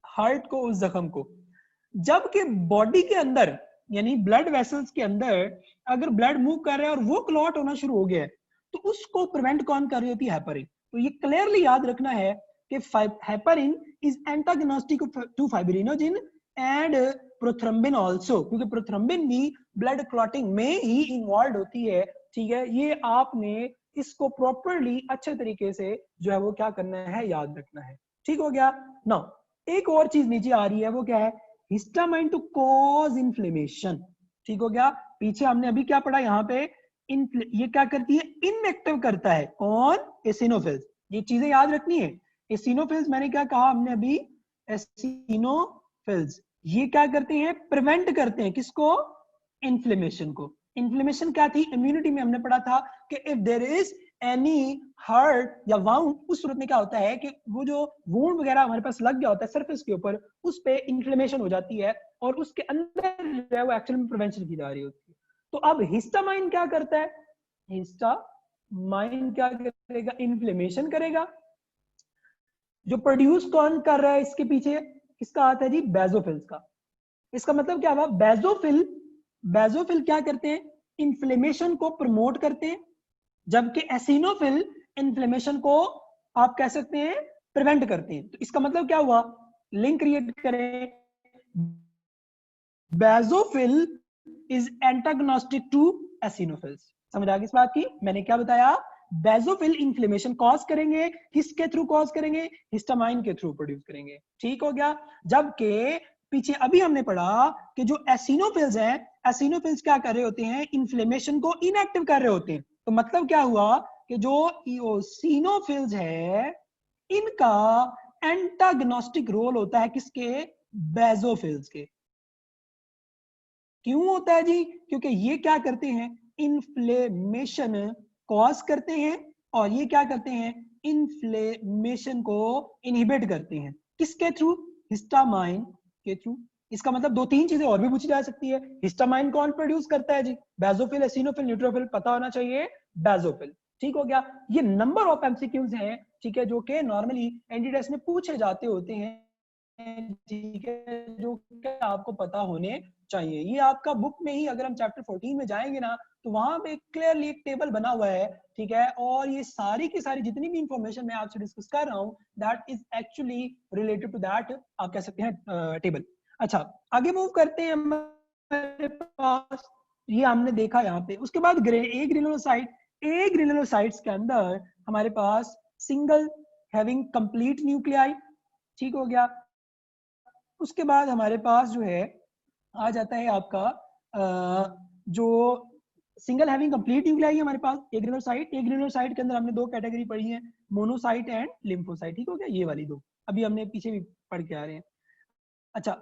हार्ट को, उस जख्म को। जबकि बॉडी के अंदर यानी ब्लड वेसल्स के अंदर अगर ब्लड मूव कर रहा है और वो क्लॉट होना शुरू हो गया है, तो उसको प्रिवेंट कौन कर रही होती है? हेपारिन। तो ये क्लियरली याद रखना है कि heparin is antagonistic to fibrinogen and prothrombin also, क्योंकि प्रोथ्रम्बिन भी ब्लड क्लॉटिंग में ही इन्वॉल्व होती है, ठीक है। ये आपने इसको प्रॉपरली अच्छे तरीके से जो है वो क्या करना है? याद रखना है, ठीक हो गया। नाउ एक और चीज नीचे आ रही है, वो क्या है? हिस्टामाइन टू कॉज इन्फ्लेमेशन, ठीक हो गया। पीछे हमने अभी क्या पढ़ा? यहाँ पे ये क्या करती है? इनएक्टिव करता है। कौन? एसिनोफिल्स। ये चीजें याद रखनी है। एसिनोफिल्स मैंने क्या कहा हमने अभी? एसिनोफिल्स ये क्या करते हैं? प्रिवेंट करते हैं किसको? इन्फ्लेमेशन को। इन्फ्लेमेशन क्या थी? इम्यूनिटी में हमने पढ़ा था कि if there is any hurt या वाउंड, उस सूरत में क्या होता है कि वो जो वुंड वगैरह हमारे पास लग गया होता है सरफेस के ऊपर, उस पे इन्फ्लेमेशन हो जाती है और उसके अंदर जो है वो एक्चुअल में प्रिवेंशन की जा रही होती है। तो अब हिस्टामाइन क्या करता है? हिस्टामाइन क्या करेगा? इन्फ्लेमेशन करेगा। जो प्रोड्यूस कौन कर रहा है इसके पीछे? किसका हाथ है जी? बेसोफिल्स का। इसका मतलब क्या हुआ? बेसोफिल क्या करते हैं? इन्फ्लेमेशन को प्रमोट करते हैं, जबकि एसिनोफिल इन्फ्लेमेशन को आप कह सकते हैं प्रिवेंट करते हैं। तो इसका मतलब क्या हुआ? लिंक क्रिएट करें, basophil is antagonistic to eosinophils. समझ आ गई इस बात की? मैंने क्या बताया? बेसोफिल इन्फ्लेमेशन कॉज करेंगे, किसके थ्रू कॉज करेंगे? हिस्टामाइन के थ्रू प्रोड्यूस करेंगे, ठीक हो गया। जबकि पीछे अभी हमने पढ़ा कि जो एसिनोफिल्स हैं, एसिनोफिल्स क्या कर रहे होते हैं? इन्फ्लेमेशन को इनएक्टिव कर रहे होते हैं। तो मतलब क्या हुआ कि जो इओसिनोफिल्स है इनका एंटागोनिस्टिक रोल होता है किसके? बेसोफिल्स के। क्यों होता है जी? क्योंकि ये क्या करते हैं? इन्फ्लेमेशन कॉज करते हैं और ये क्या करते हैं? इन्फ्लेमेशन को इनहिबिट करते हैं। किसके थ्रू? हिस्टामाइन के थ्रू। इसका मतलब दो तीन चीजें और भी पूछी जा सकती है। हिस्टामाइन कौन प्रोड्यूस करता है जी? बेसोफिल, एसिनोफिल, न्यूट्रोफिल, पता होना चाहिए। बेसोफिल, ठीक हो गया। ये नंबर ऑफ एमसीक्यूज हैं, ठीक है, जो कि नॉर्मली एनडी टेस्ट में पूछे जाते होते हैं, ठीक है, जो कि आपको पता होने चाहिए। ये आपका बुक में ही, अगर हम चैप्टर 14 में जाएंगे ना, तो वहां पे क्लियरली एक टेबल बना हुआ है, ठीक है, और ये सारी की सारी जितनी भी इंफॉर्मेशन मैं आपसे डिस्कस कर रहा हूँ, that is actually related to that, आप कह सकते हैं, टेबल। अच्छा, आगे मूव करते हैं हमारे पास। ये हमने देखा यहाँ पे। उसके बाद ए ग्रेनुलोसाइट्स के अंदर हमारे पास सिंगल हैविंग कंप्लीट न्यूक्लियाई, ठीक हो गया। उसके बाद हमारे पास जो है आ जाता है आपका जो सिंगल हैविंग कंप्लीट न्यूक्लियाई है हमारे पास एग्रेनोसाइट। एग्रेनोसाइट के अंदर हमने दो कैटेगरी पढ़ी है, मोनोसाइट एंड लिम्फोसाइट, ठीक हो गया, ये वाली दो अभी हमने पीछे भी पढ़ के आ रहे हैं। अच्छा,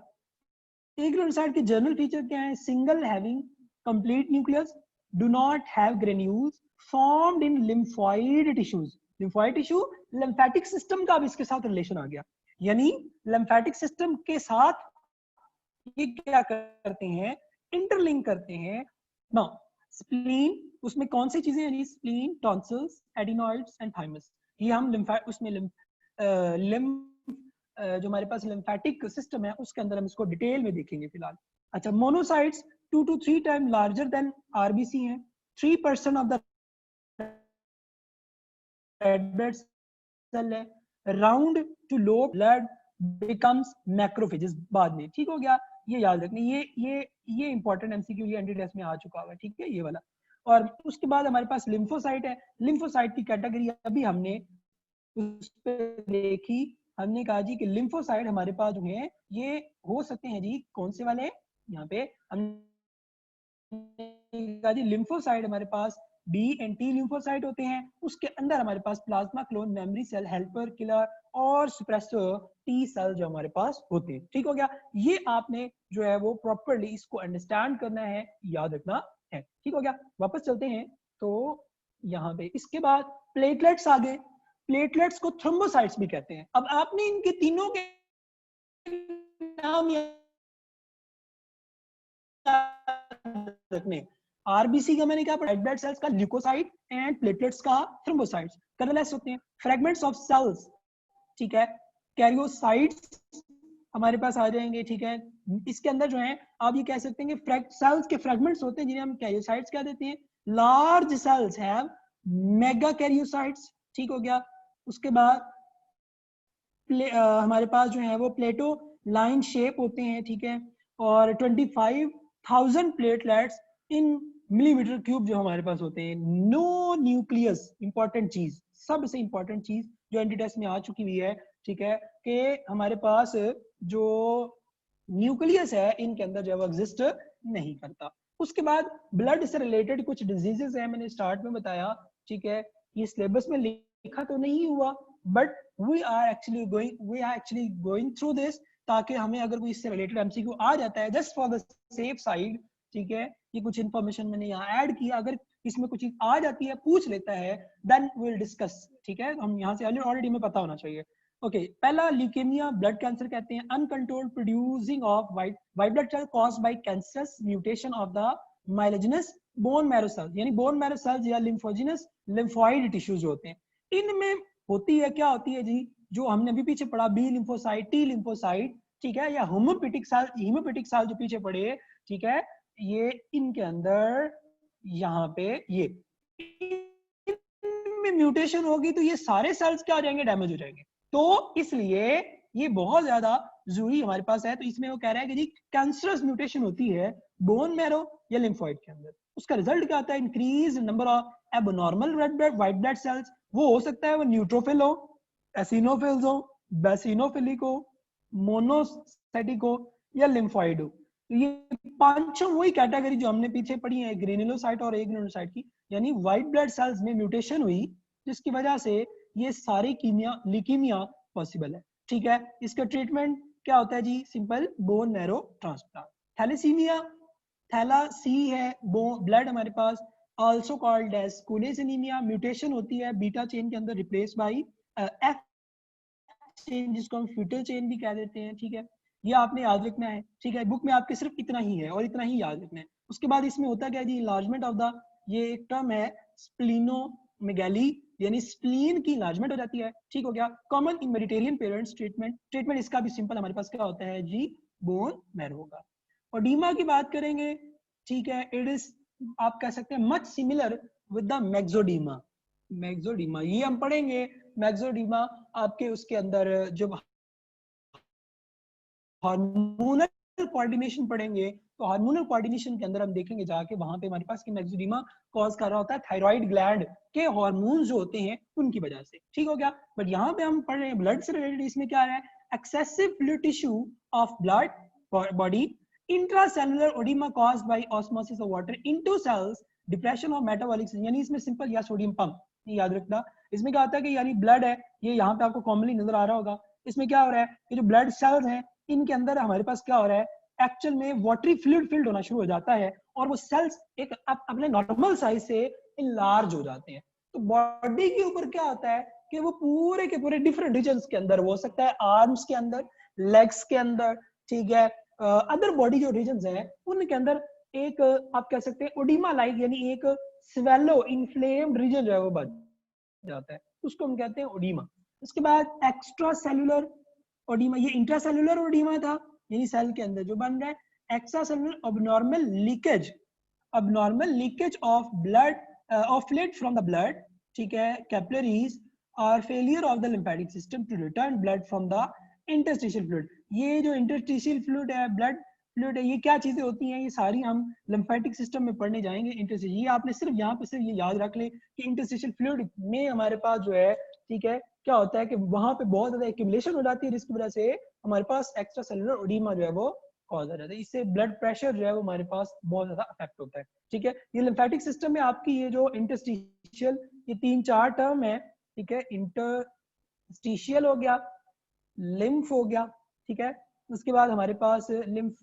एग्रेनोसाइट के जर्नल फीचर क्या है? Single having complete nucleus, do not have granules, formed in lymphoid tissues. Lymphoid tissue, lymphatic system का अब इसके साथ रिलेशन आ गया, यानी लिम्फेटिक सिस्टम के साथ ये क्या करते हैं? इंटरलिंक करते हैं। नाउ स्प्लीन, उसमें कौन सी चीजें यानी spleen, tonsils, adenoids and thymus, ये हम उसमें जो हमारे पास लिम्फेटिक सिस्टम है उसके अंदर हम इसको डिटेल में देखेंगे फिलहाल। अच्छा, monocytes 2 to 3 time larger than RBC हैं। 3% of the red blood cell है, round to low blood becomes macrophages बाद में, ठीक हो गया। ये याद रखना, ये इंपॉर्टेंट एमसीक्यू, ये एंटी टेस्ट में आ चुका हुआ है, ठीक है, ये वाला। और उसके बाद हमारे पास लिम्फोसाइट है। लिम्फोसाइट की कैटेगरी अभी हमने उस पे देखी, हमने कहा जी कि लिम्फोसाइट हमारे पास जो है ये हो सकते हैं जी कौन से वाले, यहाँ पे हमने कहा जी लिम्फोसाइट हमारे पास बी एंड टी लिम्फोसाइट होते हैं। उसके अंदर हमारे पास plasma clone, memory cell, helper, killer और सुप्रेसर टी सेल जो हमारे पास होते हैं, ठीक हो गया। ये आपने जो है वो प्रॉपरली इसको अंडरस्टैंड करना है, याद रखना है, ठीक हो गया। वापस चलते हैं तो यहाँ पे इसके बाद प्लेटलेट्स आ गए। प्लेटलेट्स को थ्रोम्बोसाइट्स भी कहते हैं। अब आपने इनके तीनों के नाम रखने, आरबीसी का मैंने क्या पढ़ा, रेड ब्लड सेल्स का ल्यूकोसाइट एंड प्लेटलेट्स का थ्रोम्बोसाइट्स। कलरलेस होते हैं। फ्रेगमेंट्स ऑफ सेल्स, ठीक है, कैरियोसाइट्स हमारे पास आ जाएंगे, ठीक है। इसके अंदर जो है आप ये कह सकते हैं कि सेल्स के फ्रेगमेंट्स होते हैं जिन्हें हम कैरियोसाइट्स कह देते हैं। Large cells have mega karyocytes, ठीक हो गया। उसके बाद हमारे पास जो है वो प्लेटो लाइन शेप होते हैं, ठीक है। और 25,000 प्लेटलेट्स इन मिलीमीटर क्यूब जो हमारे पास होते हैं। नो न्यूक्लियस, इंपॉर्टेंट चीज, सबसे इंपॉर्टेंट चीज जो एंटी टेस्ट में आ चुकी हुई है, ठीक है, कि हमारे पास जो न्यूक्लियस है इनके अंदर जो है वो एग्जिस्ट नहीं करता। उसके बाद ब्लड से रिलेटेड कुछ डिजीजेस है, मैंने स्टार्ट में बताया, ठीक है। ये सिलेबस में लिखा तो नहीं हुआ, but we are actually going through this, ताकि हमें अगर कोई इससे रिलेटेड एमसीक्यू आ जाता है, just for the safe side, ठीक है, ये कुछ इंफॉर्मेशन मैंने यहाँ ऐड किया, अगर इसमें कुछ चीज आ जाती है, पूछ लेता है, देन वी विल डिस्कस, ठीक है। हम यहाँ से ऑलरेडी में पता होना चाहिए। ओके, पहला ल्यूकेमिया, ब्लड कैंसर कहते हैं, uncontrolled producing of white blood cell caused by cancerous mutation of the myelogenous bone marrow cells, यानी बोन मैरो सेल्स या लिम्फोजिनस लिम्फॉइड टिश्यूज होते हैं। इनमें होती है, क्या होती है जी, जो हमने अभी पीछे पढ़ा, बी लिम्फोसाइट, टी लिम्फोसाइट, ठीक है, या होमोपेटिक सेल जो पीछे पढ़े, ठीक है, ये इनके अंदर यहाँ पे ये में म्यूटेशन होगी तो ये सारे सेल्स क्या हो जाएंगे, डैमेज हो जाएंगे। तो इसलिए ये बहुत ज्यादा जरूरी हमारे पास है। तो इसमें वो कह रहा है कि जी कैंसरस म्यूटेशन होती है बोन मैरो या लिम्फोइड के अंदर, उसका रिजल्ट क्या आता है, increase number of abnormal red blood white blood cells. वो हो सकता है वो न्यूट्रोफिल हो, एसिनोफिल्स हो, बेसिनोफिलिक हो, मोनोसाइटिक हो या लिम्फोइड हो। तो ये पांचों वही कैटेगरी जो हमने पीछे पढ़ी है, ग्रेनुलोसाइट और एग्रेनुलोसाइट की, यानी व्हाइट ब्लड सेल्स में म्यूटेशन हुई जिसकी वजह से ये सारी लीकीमिया पॉसिबल है, ठीक है। इसका ट्रीटमेंट क्या होता है जी, simple bone marrow transplant. Thalassaemia, thalassaemia है ब्लड हमारे पास, also called as Cooley's anaemia, mutation होती है बीटा चेन के अंदर, रिप्लेस बाय एफ चेन जिसको हम फ्यूटल चेन भी कह देते हैं, ठीक है। ये आपने याद रखना है, ठीक है, बुक में आपके सिर्फ इतना ही है और इतना ही याद रखना है। उसके बाद इसमें होता क्या है जी, इलार्जमेंट ऑफ द, ये एक टर्म है स्प्लीनोमेगाली, यानी स्प्लीन की इलार्जमेंट हो जाती है, ठीक हो गया। Common in Mediterranean parents, treatment इसका भी सिंपल हमारे पास क्या होता है जी, बोन मैरो होगा। और डीमा की बात करेंगे, ठीक है, इट इज आप कह सकते हैं मच सिमिलर विद द मैक्सोडीमा। मैक्सोडीमा ये हम पढ़ेंगे, मैक्सोडीमा आपके उसके अंदर जब हार्मोनल कोऑर्डिनेशन पढ़ेंगे, तो हार्मोनल कोऑर्डिनेशन के अंदर हम देखेंगे जाके वहां पे हमारे पास कि मैक्सोडीमा कॉज कर रहा होता है थायराइड ग्लैंड के हार्मोन्स जो होते हैं उनकी वजह से, ठीक हो गया। बट यहाँ पे हम पढ़ रहे हैं ब्लड से रिलेटेड, इसमें क्या है, excessive fluid tissue of blood body, intracellular oedema caused by osmosis of water into cells, depression of metabolic, यानी इसमें सिंपल या सोडियम पंप, याद रखना। इसमें क्या होता है कि यानी ब्लड है, ये यहाँ पे आपको कॉमनली नजर आ रहा होगा, इसमें क्या हो रहा है, ये जो ब्लड सेल्स हैं इनके अंदर हमारे पास क्या हो रहा है, एक्चुअल में वाटरी फ्लूइड फिल्ड होना शुरू हो जाता है और वो सेल्स एक अपने नॉर्मल साइज से इनलार्ज हो जाते हैं। तो बॉडी के ऊपर क्या होता है कि वो पूरे के पूरे डिफरेंट रीजन्स के अंदर, वो हो सकता है आर्म्स के अंदर, लेग्स के अंदर, ठीक है, अदर बॉडी जो रीजन्स है उनके अंदर एक आप कह सकते हैं ओडिमा लाइक, यानी एक स्वेलो इन्फ्लेम्ड रीजन जो है वो बन जाता है, उसको हम कहते हैं ओडिमा। उसके बाद एक्स्ट्रा सेलुलर ओडिमा, ये इंट्रासेलुलर ओडिमा था, यानी सेल के अंदर जो बन रहा है। Extracellular abnormal leakage of blood of fluid from the blood, ठीक है, कैपिलरीज और failure of the lymphatic system to return blood from the interstitial fluid. ये जो इंटरस्टिशियल फ्लूइड है, ब्लड फ्लूइड है, ये क्या चीजें होती हैं, ये सारी हम लिम्फेटिक सिस्टम में पढ़ने जाएंगे। इंटरस्टिशियल, ये आपने सिर्फ यहाँ पे सिर्फ ये याद रख ले कि इंटरस्टिशियल फ्लूइड में हमारे पास जो है, ठीक है, क्या होता है कि वहां पे बहुत ज्यादा एक्यूमुलेशन हो जाती है, जिसकी वजह से हमारे पास एक्स्ट्रा सेलुलर ओडीमा जो है वो कॉज हो जाता है। इससे ब्लड प्रेशर जो है वो हमारे पास बहुत ज्यादा अफेक्ट होता है। ठीक है, ये लिम्फेटिक सिस्टम में आपकी ये जो इंटरस्टिशियल, ये 3-4 टर्म है, ठीक है, इंटरस्टिशियल हो गया, लिम्फ हो गया, ठीक है, उसके बाद हमारे पास लिम्फ,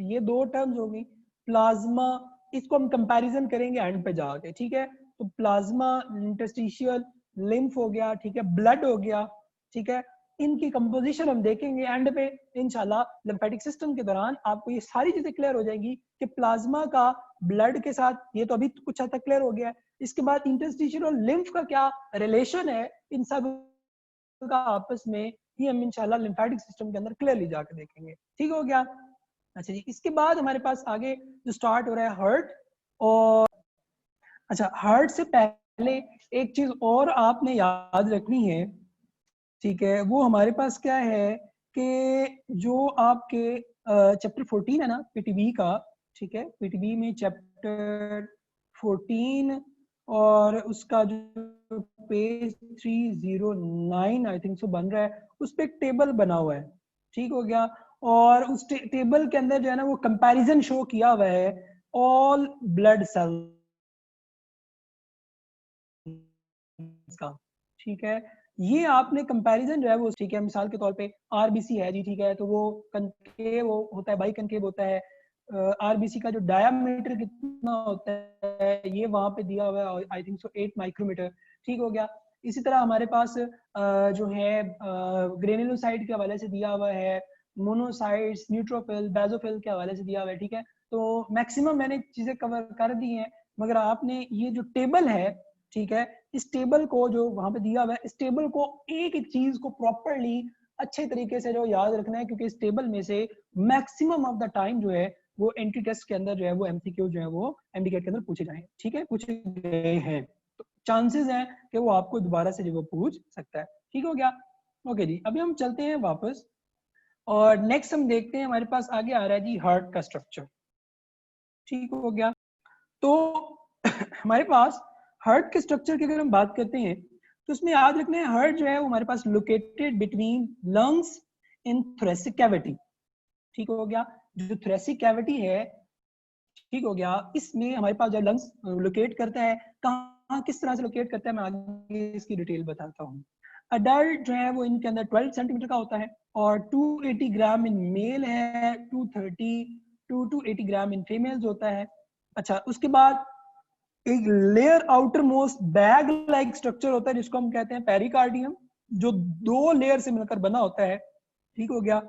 ये 2 टर्म्स हो गई। प्लाज्मा, इसको हम कंपैरिजन करेंगे एंड पे जाके, ठीक है, तो प्लाज्मा, इंटरस्टिशियल, लिम्फ हो गया, ठीक है, ब्लड हो गया, ठीक है, इनकी कंपोजिशन हम देखेंगे एंड पे इंशाल्लाह। लिम्फेटिक सिस्टम के दौरान आपको ये सारी चीजें क्लियर हो जाएगी कि प्लाज्मा का ब्लड के साथ, ये तो अभी कुछ हद तक क्लियर हो गया है। इसके बाद इंटरस्टिशियल और लिम्फ का क्या रिलेशन है, इन सब का आपस में ही हम इंशाल्लाह लिम्फेटिक सिस्टम के अंदर क्लियरली जाकर देखेंगे। ठीक हो गया? अच्छा जी, इसके बाद हमारे पास आगे जो स्टार्ट हो रहा है हार्ट। और अच्छा, हार्ट से पहले एक चीज और आपने याद रखनी है, ठीक है, वो हमारे पास क्या है कि जो आपके चैप्टर 14 है ना पीटीबी का, ठीक है, पीटीबी में चैप्टर 14 और उसका जो पेज 309 आई थिंक सो बन रहा है, उस पे एक टेबल बना हुआ है। ठीक हो गया? और उस टेबल के अंदर जो है ना वो कंपैरिजन शो किया हुआ है ऑल ब्लड सेल्स का। ठीक है, ये आपने कंपैरिजन जो है वो, ठीक है, मिसाल के तौर पे आरबीसी है जी, ठीक है, तो वो कनकेव होता है, बाई कनकेव होता है। आरबीसी का जो डायामीटर कितना होता है ये वहां पे दिया हुआ है, आई थिंक सो 8 माइक्रोमीटर। ठीक हो गया? इसी तरह हमारे पास जो है ग्रेनुलोसाइट के हवाले से दिया हुआ है, मोनोसाइट्स, न्यूट्रोफिल, बेसोफिल के हवाले से दिया हुआ है। ठीक है, तो मैक्सिमम मैंने चीजें कवर कर दी हैं, मगर आपने ये जो टेबल है, ठीक है, इस टेबल को जो वहां पे दिया हुआ है, इस टेबल को एक एक चीज को प्रॉपरली अच्छे तरीके से जो याद रखना है, क्योंकि इस टेबल में से मैक्सिमम ऑफ द टाइम जो है वो एंट्री टेस्ट के अंदर जो है वो एमसीक्यू जो है वो एमडीकेट के अंदर पूछे जाएंगे। ठीक है, पूछे गए हैं, तो चांसेस हैं कि वो आपको दोबारा से जो वो पूछ सकता है। ठीक हो गया? ओके जी, अभी हम चलते हैं वापस और नेक्स्ट हम देखते हैं हमारे पास आगे आ रहा है जी हार्ट का स्ट्रक्चर। ठीक हो गया? तो हमारे पास हार्ट के स्ट्रक्चर की अगर हम बात करते हैं तो उसमें याद रखना है हार्ट जो है वो हमारे पास located between lungs in thoracic cavity. ठीक हो गया? जो थोरेसिक कैविटी है, ठीक हो गया, इसमें हमारे पास जो लंग्स लोकेट करता है, कहाँ किस तरह से लोकेट करता है मैं आगे इसकी डिटेल बताता हूँ। अडल्ट जो है वो इनके अंदर 12 सेंटीमीटर का होता है और 280 ग्राम इन मेल है, 280 ग्राम इन फीमेल्स होता है। अच्छा, उसके बाद एक layer outer most bag like structure होता है जिसको हम कहते हैं पेरिकार्डियम, जो 2 लेयर से मिलकर बना होता है। ठीक हो गया?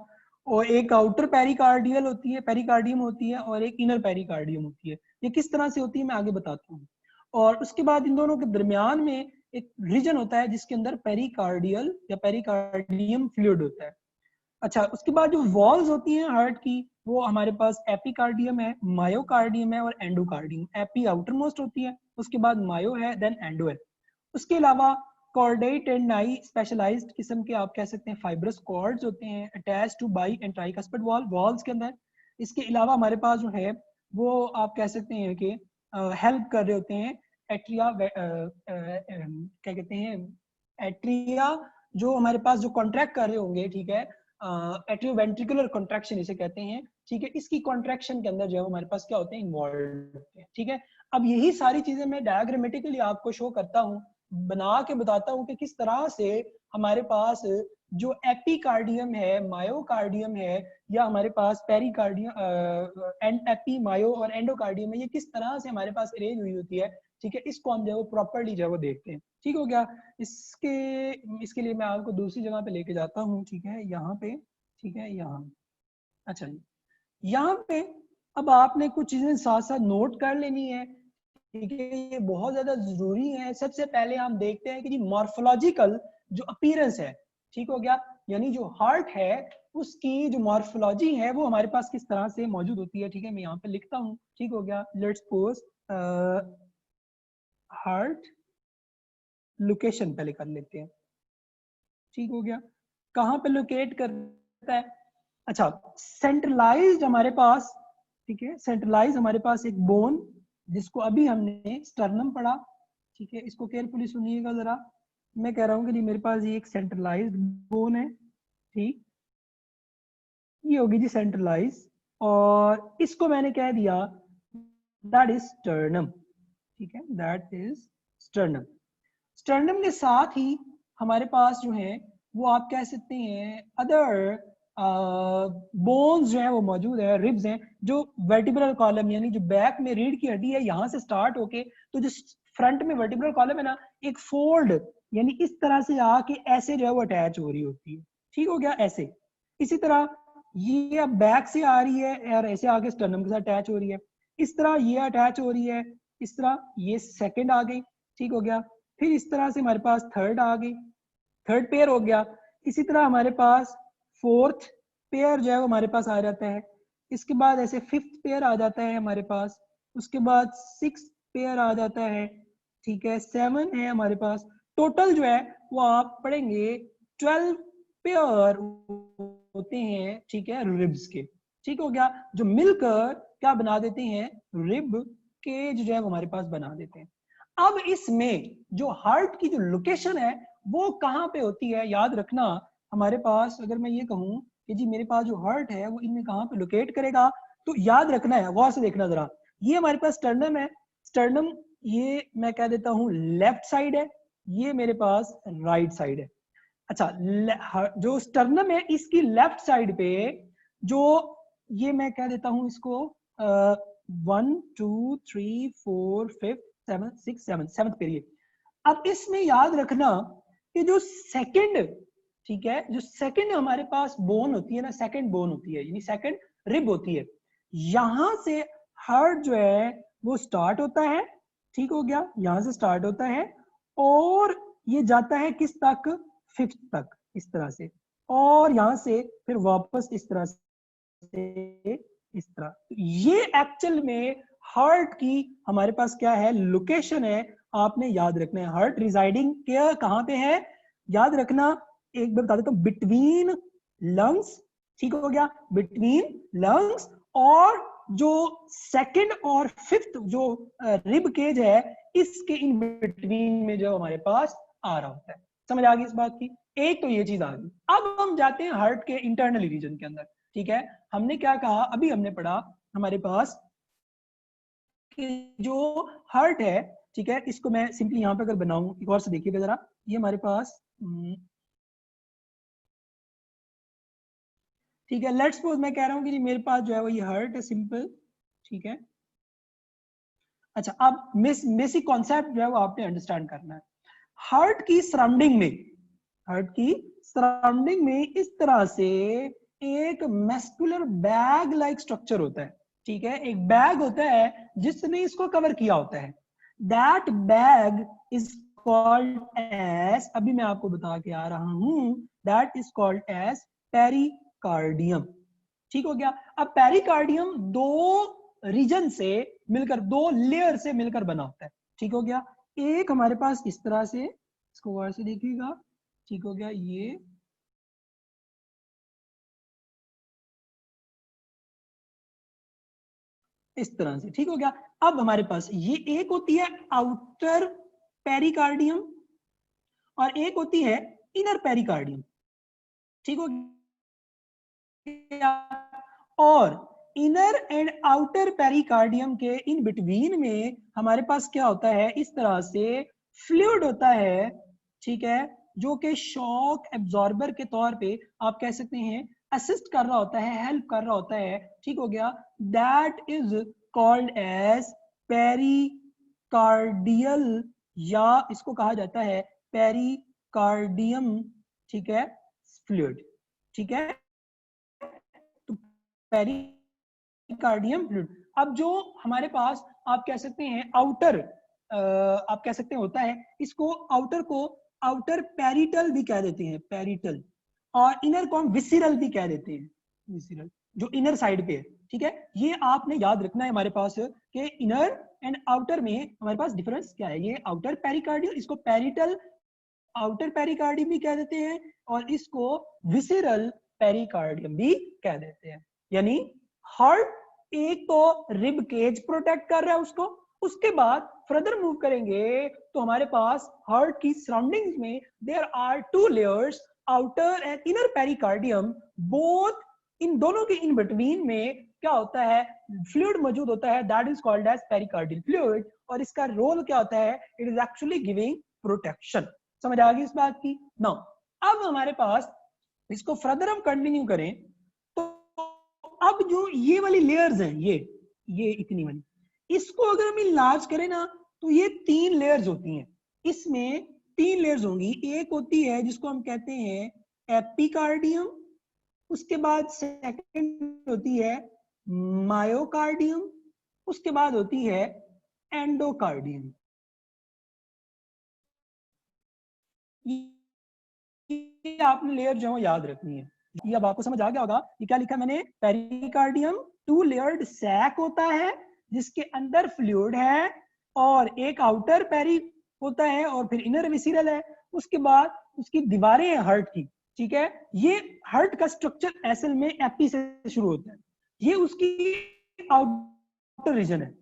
और एक आउटर पेरिकार्डियल होती है, पेरिकार्डियम होती है, और एक इनर पेरिकार्डियम होती है। ये किस तरह से होती है मैं आगे बताता हूँ। और उसके बाद इन दोनों के दरमियान में एक रीजन होता है जिसके अंदर पेरिकार्डियल या पेरिकार्डियम फ्लूइड होता है। अच्छा, उसके बाद जो वॉल्स होती हैं हार्ट की, वो हमारे पास एपिकार्डियम है, मायोकार्डियम है और एंडोकार्डियम। एपी आउटर मोस्ट होती है, उसके बाद मायो है, देन एंडो है। उसके अलावा कॉर्डेट एंड नाई स्पेशलाइज्ड किस्म के आप कह सकते हैं फाइब्रस कॉर्ड्स होते हैं attach two by and tricuspid wall walls के अंदर। इसके अलावा हमारे पास जो है वो आप कह सकते हैं कि हेल्प कर रहे होते हैं एट्रिया, क्या कहते हैं, एट्रिया, जो हमारे पास जो कॉन्ट्रैक्ट कर रहे होंगे, ठीक है, एट्रियोवेंट्रिकुलर कॉन्ट्रैक्शन इसे कहते हैं। ठीक है, इसकी कॉन्ट्रैक्शन के अंदर जो है हमारे पास क्या होते हैं, इन्वॉल्व होते हैं। ठीक है, अब यही सारी चीजें मैं डायग्रामेटिकली आपको शो करता हूँ, बना के बताता हूँ कि किस तरह से हमारे पास जो एपिकार्डियम है, मायोकार्डियम है, या हमारे पास पेरिकार्डियम एंड एपी, मायो और एंडोकार्डियम है, ये किस तरह से हमारे पास अरेंज हुई होती है। ठीक है, इसको हम जो है वो प्रॉपर्ली जो है वो देखते हैं। ठीक हो गया? इसके लिए मैं आपको दूसरी जगह पे लेके जाता हूँ। ठीक है, यहाँ पे, ठीक है, यहाँ, अच्छा, यहाँ पे अब आपने कुछ चीजें साथ साथ नोट कर लेनी है। ठीक है, ये बहुत ज्यादा जरूरी है। सबसे पहले हम देखते हैं कि जी मॉर्फोलॉजिकल जो अपीयरेंस है, ठीक हो गया, यानी जो हार्ट है उसकी जो मॉर्फोलॉजी है वो हमारे पास किस तरह से मौजूद होती है। ठीक है, मैं यहाँ पे लिखता हूँ। ठीक हो गया? लेट्स सपोज हार्ट लोकेशन पहले कर लेते हैं। ठीक हो गया? कहाँ पे लोकेट करता है? अच्छा, सेंट्रलाइज्ड हमारे पास, ठीक है, सेंट्रलाइज हमारे पास एक बोन जिसको अभी हमने स्टर्नम पढ़ा, ठीक है, इसको केयरफुली सुनिएगा जरा। मैं कह रहा हूँ कि मेरे पास ये एक सेंट्रलाइज्ड बोन है, ठीक, ये होगी जी सेंट्रलाइज, और इसको मैंने कह दिया दैट इज स्टर्नम, ठीक है, दैट इज स्टर्नम। स्टर्नम के साथ ही हमारे पास जो है वो आप कह सकते हैं अदर बोन्स जो है वो मौजूद है, रिब्स हैं, जो वर्टिब्रल कॉलम यानी जो बैक में रीढ़ की हड्डी है यहाँ से स्टार्ट होके, तो जो फ्रंट में वर्टिब्रल कॉलम है ना, एक फोल्ड यानी इस तरह से आके ऐसे जो है वो अटैच हो रही होती है, ठीक हो गया, ऐसे। इसी तरह ये अब बैक से आ रही है और ऐसे आके स्टर्नम के साथ अटैच हो रही है, इस तरह ये अटैच हो रही है, इस तरह ये सेकंड आ गई, ठीक हो गया। फिर इस तरह से हमारे पास थर्ड आ गई, थर्ड पेयर हो गया। इसी तरह हमारे पास फोर्थ पेयर जो है वो हमारे पास आ जाता है, इसके बाद ऐसे फिफ्थ पेयर आ जाता है हमारे पास, उसके बाद सिक्स पेयर आ जाता है, ठीक है, 7 है हमारे पास। टोटल जो है वो आप पढ़ेंगे 12 पेयर होते हैं, ठीक है, रिब्स के, ठीक हो गया, जो मिलकर क्या बना देते हैं, रिब केज जो है वो हमारे पास बना देते हैं। अब इसमें जो हार्ट की जो लोकेशन है वो कहाँ पे होती है, याद रखना हमारे पास, अगर मैं ये कहूँ कि जी मेरे पास जो हार्ट है वो इनमें कहाँ पे लोकेट करेगा, तो याद रखना है, गौर से देखना जरा। ये हमारे पास स्टर्नम है, स्टर्नम ये मैं कह देता हूँ लेफ्ट साइड है, ये मेरे पास राइट साइड है। अच्छा, जो स्टर्नम है इसकी लेफ्ट साइड पे जो, ये मैं कह देता हूँ इसको 1 2 3 4 5 7 6 7 7th पीरियड। अब इसमें याद रखना कि जो सेकंड, ठीक है, जो सेकंड हमारे पास बोन होती है ना, सेकंड बोन होती है यानी सेकंड रिब होती है, यहां से हार्ट जो है वो स्टार्ट होता है, ठीक हो गया, यहां से स्टार्ट होता है और ये जाता है किस तक, फिफ्थ तक, इस तरह से, और यहां से फिर वापस इस तरह से, इस तरह। ये एक्चुअल में हार्ट की हमारे पास क्या है, लोकेशन है, आपने याद रखना है। हार्ट रिजाइडिंग क्या कहां पे है, याद रखना, एक बार बता देता हूं, बिटवीन लंग्स, ठीक हो गया, बिटवीन लंग्स, और जो सेकंड और फिफ्थ जो रिब केज है इसके इन बिटवीन में जो हमारे पास आ रहा होता है। समझ आ गई इस बात की? एक तो ये चीज आ गई। अब हम जाते हैं हार्ट के इंटरनल रीजन के अंदर, ठीक है। हमने क्या कहा, अभी हमने पढ़ा हमारे पास कि जो हार्ट है, ठीक है, इसको मैं सिंपली यहाँ पे अगर बनाऊं, एक और से देखिएगा जरा, ये हमारे पास ठीक है, लेट्स सपोज मैं कह रहा हूँ कि मेरे पास जो है वो ये हार्ट है सिंपल, ठीक है। अच्छा, अब बेसिक कॉन्सेप्ट जो है वो आपने अंडरस्टैंड करना है। हार्ट की सराउंडिंग में, हार्ट की सराउंडिंग में इस तरह से एक मस्कुलर बैग लाइक स्ट्रक्चर होता है, ठीक है, एक बैग होता है जिसने इसको कवर किया होता है। That bag is called as, अभी मैं आपको बता के आ रहा हूं, that is called as pericardium, ठीक हो गया। अब पेरिकार्डियम दो रीजन से मिलकर, दो लेयर से मिलकर बना होता है, ठीक हो गया। एक हमारे पास इस तरह से, इसको गौर से देखिएगा, ठीक हो गया, ये इस तरह से, ठीक हो गया। अब हमारे पास ये एक होती है आउटर पेरिकार्डियम और एक होती है इनर पेरिकार्डियम, ठीक हो गया। और इनर एंड आउटर पेरिकार्डियम के इन बिटवीन में हमारे पास क्या होता है, इस तरह से फ्लूइड होता है, ठीक है, जो कि शॉक एब्जॉर्बर के तौर पे आप कह सकते हैं असिस्ट कर रहा होता है, हेल्प कर रहा होता है, ठीक हो गया। That is called as pericardial, या इसको कहा जाता है पेरिकार्डियम, ठीक है, फ्लूइड, ठीक है, तो पेरिकार्डियम फ्लूइड। अब जो हमारे पास आप कह सकते हैं आउटर, आप कह सकते हैं होता है, इसको आउटर को आउटर पेरिटल भी कह देते हैं, पेरिटल, और इनर को हम विसिरल भी कह देते हैं, विसिरल, जो इनर साइड पे है, ठीक है। ये आपने याद रखना है हमारे पास कि इनर एंड आउटर में हमारे पास डिफरेंस क्या है। ये आउटर पेरिकार्डियल, इसको पेरिटल आउटर पेरिकार्डियम भी कह देते हैं और इसको विसेरल पेरिकार्डियम भी कह देते हैं। यानी हार्ट एक तो रिब केज प्रोटेक्ट कर रहा है उसको, उसके बाद फर्दर मूव करेंगे तो हमारे पास हार्ट की सराउंडिंग्स में there are two layers, outer and inner pericardium, both in दोनों के इन बिटवीन में क्या होता है, फ्लूइड मौजूद होता है, that is called as pericardial fluid. और इसका रोल क्या होता है, it is actually giving protection. समझ आ गई इस बात की? नाउ अब हमारे पास इसको फर्दर हम कंटिन्यू करें तो अब जो ये वाली लेयर्स हैं, ये इतनी वाली, इसको अगर हम इनलार्ज करें ना तो ये 3 लेयर्स होती हैं। इसमें 3 लेयर्स होंगी। एक होती है जिसको हम कहते हैं एपिकार्डियम, उसके बाद सेकंड होती है मायोकार्डियम, उसके बाद होती है एंडोकार्डियम। ये आपने लेयर जो है याद रखनी है। ये अब आपको समझ आ गया होगा ये क्या लिखा है मैंने, पेरिकार्डियम 2 लेयर्ड सैक होता है जिसके अंदर फ्लूइड है और एक आउटर पेरी होता है और फिर इनर विसिरल है। उसके बाद उसकी दीवारें हैं हार्ट की, ठीक है। ये हार्ट का स्ट्रक्चर असल में एपी से शुरू होता है, ये उसकी आउटर रीजन है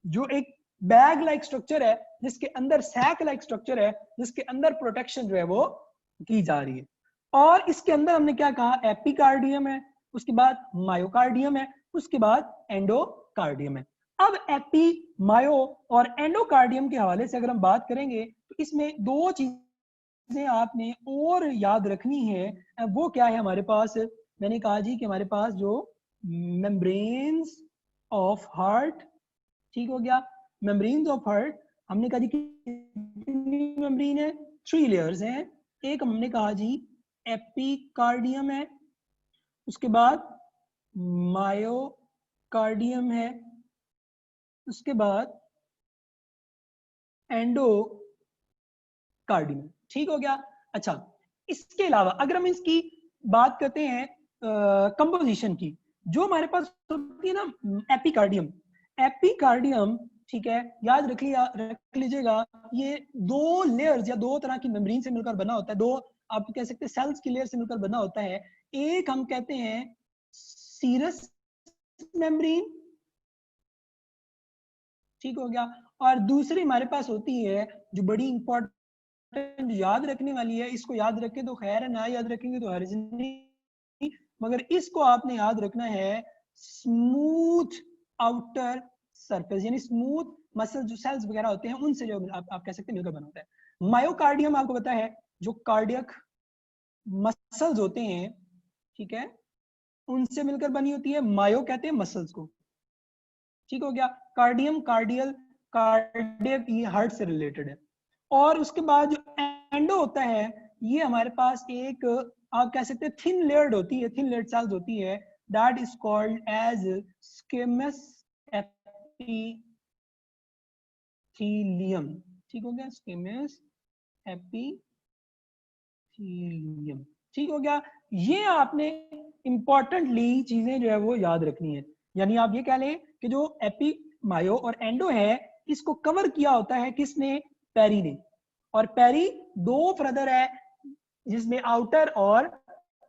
जो एक बैग लाइक स्ट्रक्चर है जिसके अंदर सैक लाइक स्ट्रक्चर है जिसके अंदर प्रोटेक्शन जो है वो की जा रही है। और इसके अंदर हमने क्या कहा, एपिकार्डियम है, उसके बाद मायोकार्डियम है, उसके बाद एंडोकार्डियम है। अब एपी, मायो और एंडोकार्डियम के हवाले से अगर हम बात करेंगे तो इसमें 2 चीजें आपने और याद रखनी है। वो क्या है हमारे पास, मैंने कहा जी कि हमारे पास जो मेम्ब्रेन्स ऑफ हार्ट, ठीक हो गया, मेम्ब्रेन्स ऑफ हार्ट हमने कहा जी कितनी मेम्ब्रेन है, 3 लेयर्स हैं। एक हमने कहा जी एपिकार्डियम है, उसके बाद मायोकार्डियम है, उसके बाद एंडोकार्डियम, ठीक हो गया। अच्छा, इसके अलावा अगर हम इसकी बात करते हैं कंपोजिशन की, जो हमारे पास होती है ना एपिकार्डियम, एपिकार्डियम, ठीक है, याद रख लीजिएगा, ये 2 लेयर्स या 2 तरह की मेम्ब्रेन से मिलकर बना होता है, 2 आप कह सकते हैं सेल्स की लेयर से मिलकर बना होता है। एक हम कहते हैं सीरस मेम्ब्रेन, ठीक हो गया, और दूसरी हमारे पास होती है जो बड़ी इंपॉर्टेंट याद रखने वाली है, इसको याद रखें तो खैर है, ना याद रखेंगे तो हर्ज नहीं, मगर इसको आपने याद रखना है स्मूथ आउटर सरफेस, यानी स्मूथ मसल जो सेल्स वगैरह होते हैं उनसे जो आप कह सकते हैं मिलकर बना होता है। मायोकार्डियम आपको पता है जो कार्डियक मसल्स होते हैं, ठीक है, उनसे मिलकर बनी होती है, मायो कहते हैं मसल्स को, ठीक हो गया। कार्डियम, कार्डियल, कार्डियक, ये हार्ट से रिलेटेड है। और उसके बाद जो एंडो होता है ये हमारे पास एक आप कह सकते हैं थिन लेयर्ड होती है, थिन लेयर्ड सेल्स होती है, that is called as squamous epithelium, ठीक हो गया, स्क्वेमस एपिथेलियम, ठीक हो गया। ये आपने इंपॉर्टेंटली चीजें जो है वो याद रखनी है। यानी आप ये कह लें कि जो एपी, मायो और एंडो है इसको कवर किया होता है किसने, पेरी ने, और पेरी 2 फर्दर है जिसमें आउटर और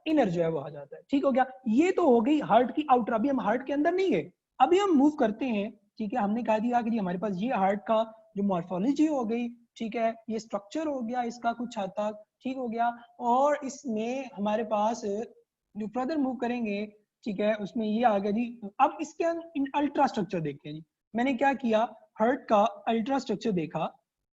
इनर जो है वो आ जाता है, ठीक हो गया। ये तो हो गई हार्ट की आउटर। अभी हम हार्ट के अंदर नहीं है, अभी हम मूव करते हैं, ठीक है। हमने कह दिया कि जी हमारे पास ये हार्ट का जो मॉर्फोलॉजी हो गई, ठीक है, ये स्ट्रक्चर हो गया इसका कुछ हद तक, ठीक हो गया। और इसमें हमारे पास जो फर्दर मूव करेंगे, ठीक है, उसमें ये आ गया जी। अब इसके अल्ट्रा स्ट्रक्चर देखते हैं जी। मैंने क्या किया, हार्ट का अल्ट्रा स्ट्रक्चर देखा,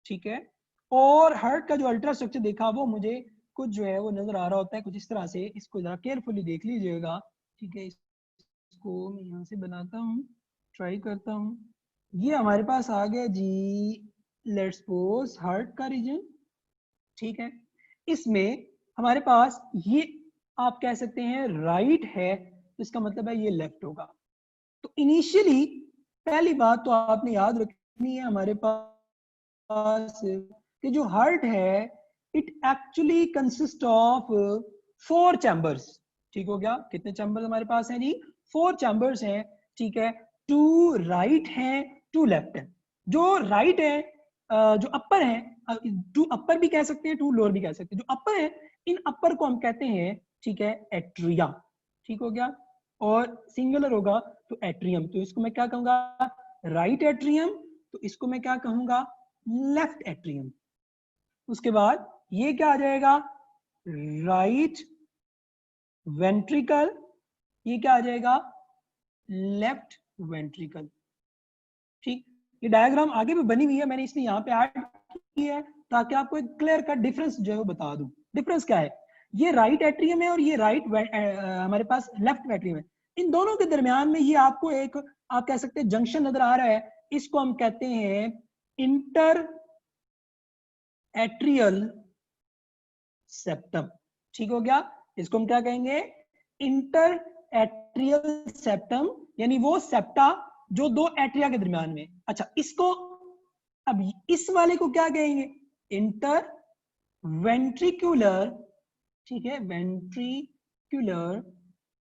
ठीक है, और हार्ट का जो अल्ट्रा स्ट्रक्चर देखा वो मुझे कुछ जो है वो नजर आ रहा होता है कुछ इस तरह से। इसको जरा केयरफुली देख लीजिएगा, ठीक है। इसको मैं यहाँ से बनाता हूँ, ट्राई करता हूँ। ये हमारे पास आ गया जी, लेट्स सपोज हार्ट का रीजन, ठीक है। इसमें हमारे पास ये आप कह सकते हैं राइट है, तो इसका मतलब है ये लेफ्ट होगा। तो इनिशियली पहली बात तो आपने याद रखनी है हमारे पास कि जो हार्ट है it actually consist of 4 chambers, ठीक हो गया। कितने चैम्बर्स हमारे पास हैं जी, 4 चैम्बर्स हैं, ठीक है। 2 राइट हैं, 2 लेफ्ट हैं। जो राइट है, जो अपर है, टू अपर भी कह सकते हैं, टू लोअर भी कह सकते हैं। जो अपर है, इन अपर को हम कहते हैं, ठीक है, एट्रिया, ठीक हो गया, और सिंगुलर होगा तो एट्रियम। तो इसको मैं क्या कहूंगा, राइट एट्रियम, तो इसको मैं क्या कहूंगा, लेफ्ट एट्रियम। उसके बाद ये क्या आ जाएगा, राइट वेंट्रिकल, ये क्या आ जाएगा, लेफ्ट वेंट्रिकल। ठीक, ये डायग्राम आगे भी बनी हुई है, मैंने इसलिए यहाँ पे ऐड की है ताकि आपको एक क्लियर कट डिफरेंस जो है वो बता दूं। डिफरेंस क्या है, ये राइट एट्रियम है और ये राइट हमारे पास लेफ्ट एट्रियम है। इन दोनों के दरमियान में ये आपको एक, आप कह सकते हैं, जंक्शन नजर आ रहा है, इसको हम कहते हैं इंटर एट्रियल सेप्टम। ठीक हो गया, इसको हम क्या कहेंगे, इंटर एट्रियल सेप्टम, यानी वो सेप्टा जो दो एट्रिया के दरमियान में। अच्छा, इसको अब इस वाले को क्या कहेंगे, इंटर वेंट्रिकुलर, ठीक है, वेंट्रिकुलर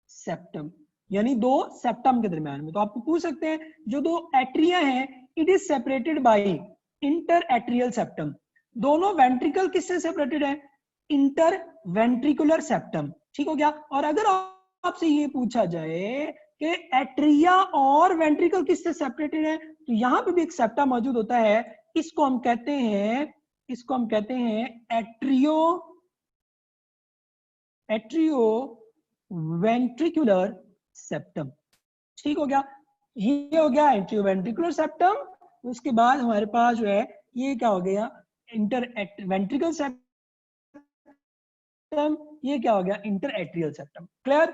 सेप्टम, यानी दो सेप्टम के दरमियान में। तो आपको पूछ सकते हैं, जो दो एट्रिया हैं, it is separated by inter atrial septum. दोनों वेंट्रिकल किससे सेपरेटेड है, इंटर वेंट्रिकुलर सेप्टम। ठीक हो गया। और अगर आपसे ये पूछा जाए कि एट्रिया और वेंट्रिकल किससे सेपरेटेड है, तो यहां पे भी एक सेप्टा मौजूद होता है, इसको हम कहते हैं एट्रियो वेंट्रिकुलर सेप्टम। ठीक हो गया, ये हो गया एट्रियो वेंट्रिकुलर सेप्टम। उसके बाद हमारे पास जो है ये क्या हो गया, इंटर वेंट्रिकल सेप्टम, ये क्या हो गया, इंटर एट्रियल सेप्टम। क्लियर।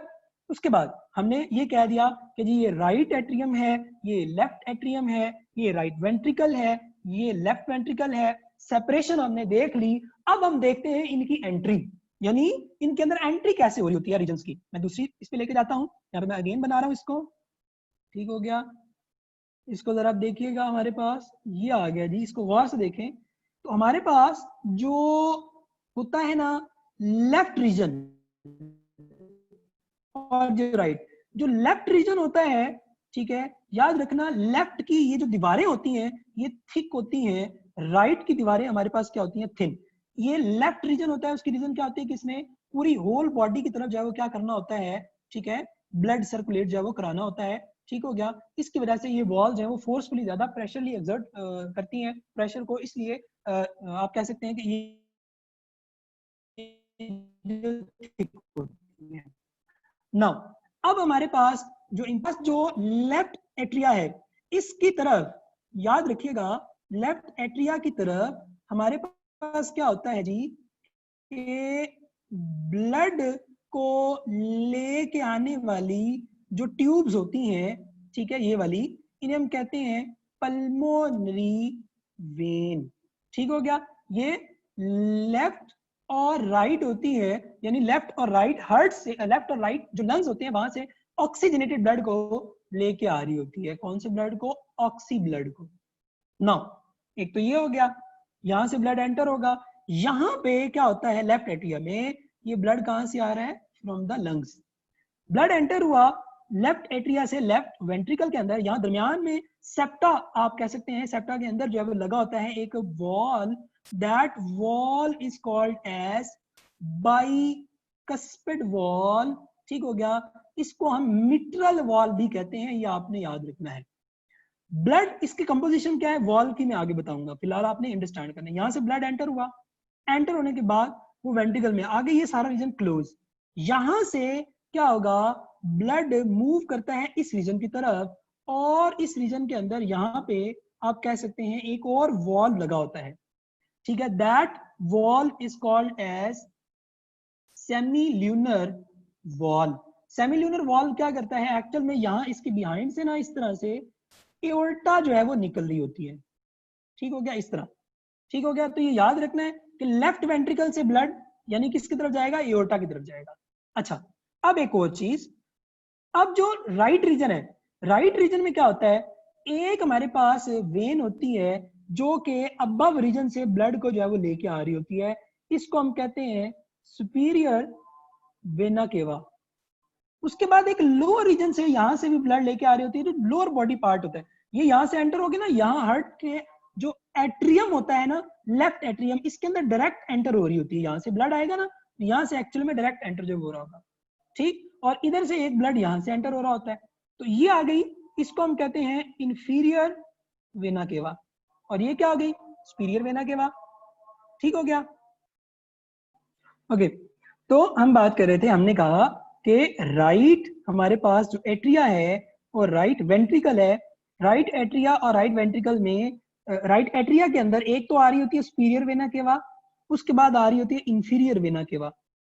उसके बाद हमने ये कह दिया कि जी ये राइट एट्रियम है, ये लेफ्ट एट्रियम है, ये राइट वेंट्रिकल है, ये लेफ्ट वेंट्रिकल है। सेपरेशन हमने देख ली। अब हम देखते हैं इनकी एंट्री, यानी इनके अंदर एंट्री कैसे हो रही होती है रीजन्स की। मैं दूसरी इस पे लेके जाता हूँ, यहाँ पे मैं अगेन बना रहा हूँ इसको। ठीक हो गया, इसको जरा आप देखिएगा, हमारे पास ये आ गया जी, इसको गौर से देखें। तो हमारे पास जो होता है ना लेफ्ट रीजन और जो राइट, जो लेफ्ट रीजन होता है, ठीक है, याद रखना लेफ्ट की ये जो दीवारें होती हैं ये थिक होती हैं, राइट की दीवारें हमारे पास क्या होती हैं, थिन। ये लेफ्ट रीजन होता है, उसकी रीजन क्या होती है कि इसमें पूरी होल बॉडी की तरफ जो है वो क्या करना होता है, ठीक है, ब्लड सर्कुलेट जो है वो कराना होता है। ठीक हो गया, इसकी वजह से ये वॉल जो है वो फोर्सफुली ज्यादा प्रेशरली एक्सर्ट करती हैं प्रेशर को, इसलिए आप कह सकते हैं कि ये होती है। नाउ अब हमारे पास जो जो लेफ्ट एट्रिया है, इसकी तरफ याद रखिएगा, लेफ्ट एट्रिया की तरफ हमारे पास क्या होता है जी, कि ब्लड को लेके आने वाली जो ट्यूब्स होती हैं, ठीक है, ये वाली, इन्हें हम कहते हैं पल्मोनरी वेन। ठीक हो गया, ये लेफ्ट और राइट होती है, यानी लेफ्ट और राइट हार्ट से, लेफ्ट और राइट जो लंग्स होते हैं वहां से ऑक्सीजनेटेड ब्लड को लेके आ रही होती है। कौन से ब्लड को, ऑक्सी ब्लड को। नाउ एक तो ये हो गया, यहां से ब्लड एंटर होगा, यहां पे क्या होता है लेफ्ट एट्रिया में, ये ब्लड कहां से आ रहा है, from the lungs. Blood enter हुआ लेफ्ट एट्रिया से लेफ्ट वेंट्रिकल के अंदर, यहां दरमियान में सेप्टा, आप कह सकते हैं सेप्टा के अंदर जो है वो लगा होता है एक valve, that valve is called as bicuspid valve. ठीक हो गया, इसको हम मिट्रल वॉल भी कहते हैं, ये आपने याद रखना है। ब्लड इसकी कंपोजिशन क्या है, वॉल की मैं आगे बताऊंगा, फिलहाल आपने अंडरस्टैंड करना है। यहां से ब्लड एंटर हुआ, एंटर होने के बाद वो वेंट्रिकल में आगे, ये सारा रीजन क्लोज। यहां से क्या होगा, ब्लड मूव करता है इस रीजन की तरफ, और इस रीजन के अंदर यहाँ पे आप कह सकते हैं एक और वॉल लगा होता है। ठीक है, that valve is called as semilunar valve. Semilunar valve क्या करता है, एक्चुअल में यहाँ इसके बिहाइंड से ना इस तरह से एओर्टा जो है वो निकल रही होती है। ठीक हो गया, इस तरह। ठीक हो गया, तो ये याद रखना है कि लेफ्ट वेंट्रिकल से ब्लड यानी किसकी तरफ जाएगा, एओर्टा की तरफ जाएगा। अच्छा, अब एक और चीज, अब जो राइट रीजन है, राइट रीजन में क्या होता है, एक हमारे पास वेन होती है जो कि अबव रीजन से ब्लड को जो है वो लेके आ रही होती है, इसको हम कहते हैं सुपीरियर वेना केवा। उसके बाद एक लोअर रीजन से, यहां से भी ब्लड लेके आ रही होती है, जो लोअर बॉडी पार्ट होता है, ये यहां से एंटर होगी ना, यहाँ हार्ट के जो एट्रियम होता है ना, लेफ्ट एट्रियम, इसके अंदर डायरेक्ट एंटर हो रही होती है, यहाँ से ब्लड आएगा ना, यहाँ से एक्चुअली में डायरेक्ट एंटर जो हो रहा होगा, ठीक, और इधर से एक ब्लड यहाँ से एंटर हो रहा होता है, तो ये आ गई, इसको हम कहते हैं इंफीरियर वेना केवा, और ये क्या हो गई, सुपीरियर वेना केवा, ठीक हो गया। ओके, तो हम बात कर रहे थे, हमने कहा कि राइट हमारे पास जो एट्रिया है और राइट वेंट्रिकल है, राइट एट्रिया और राइट वेंट्रिकल में, राइट एट्रिया के अंदर एक तो आ रही होती है सुपीरियर वेना केवा, उसके बाद आ रही होती है इंफीरियर वेना केवा,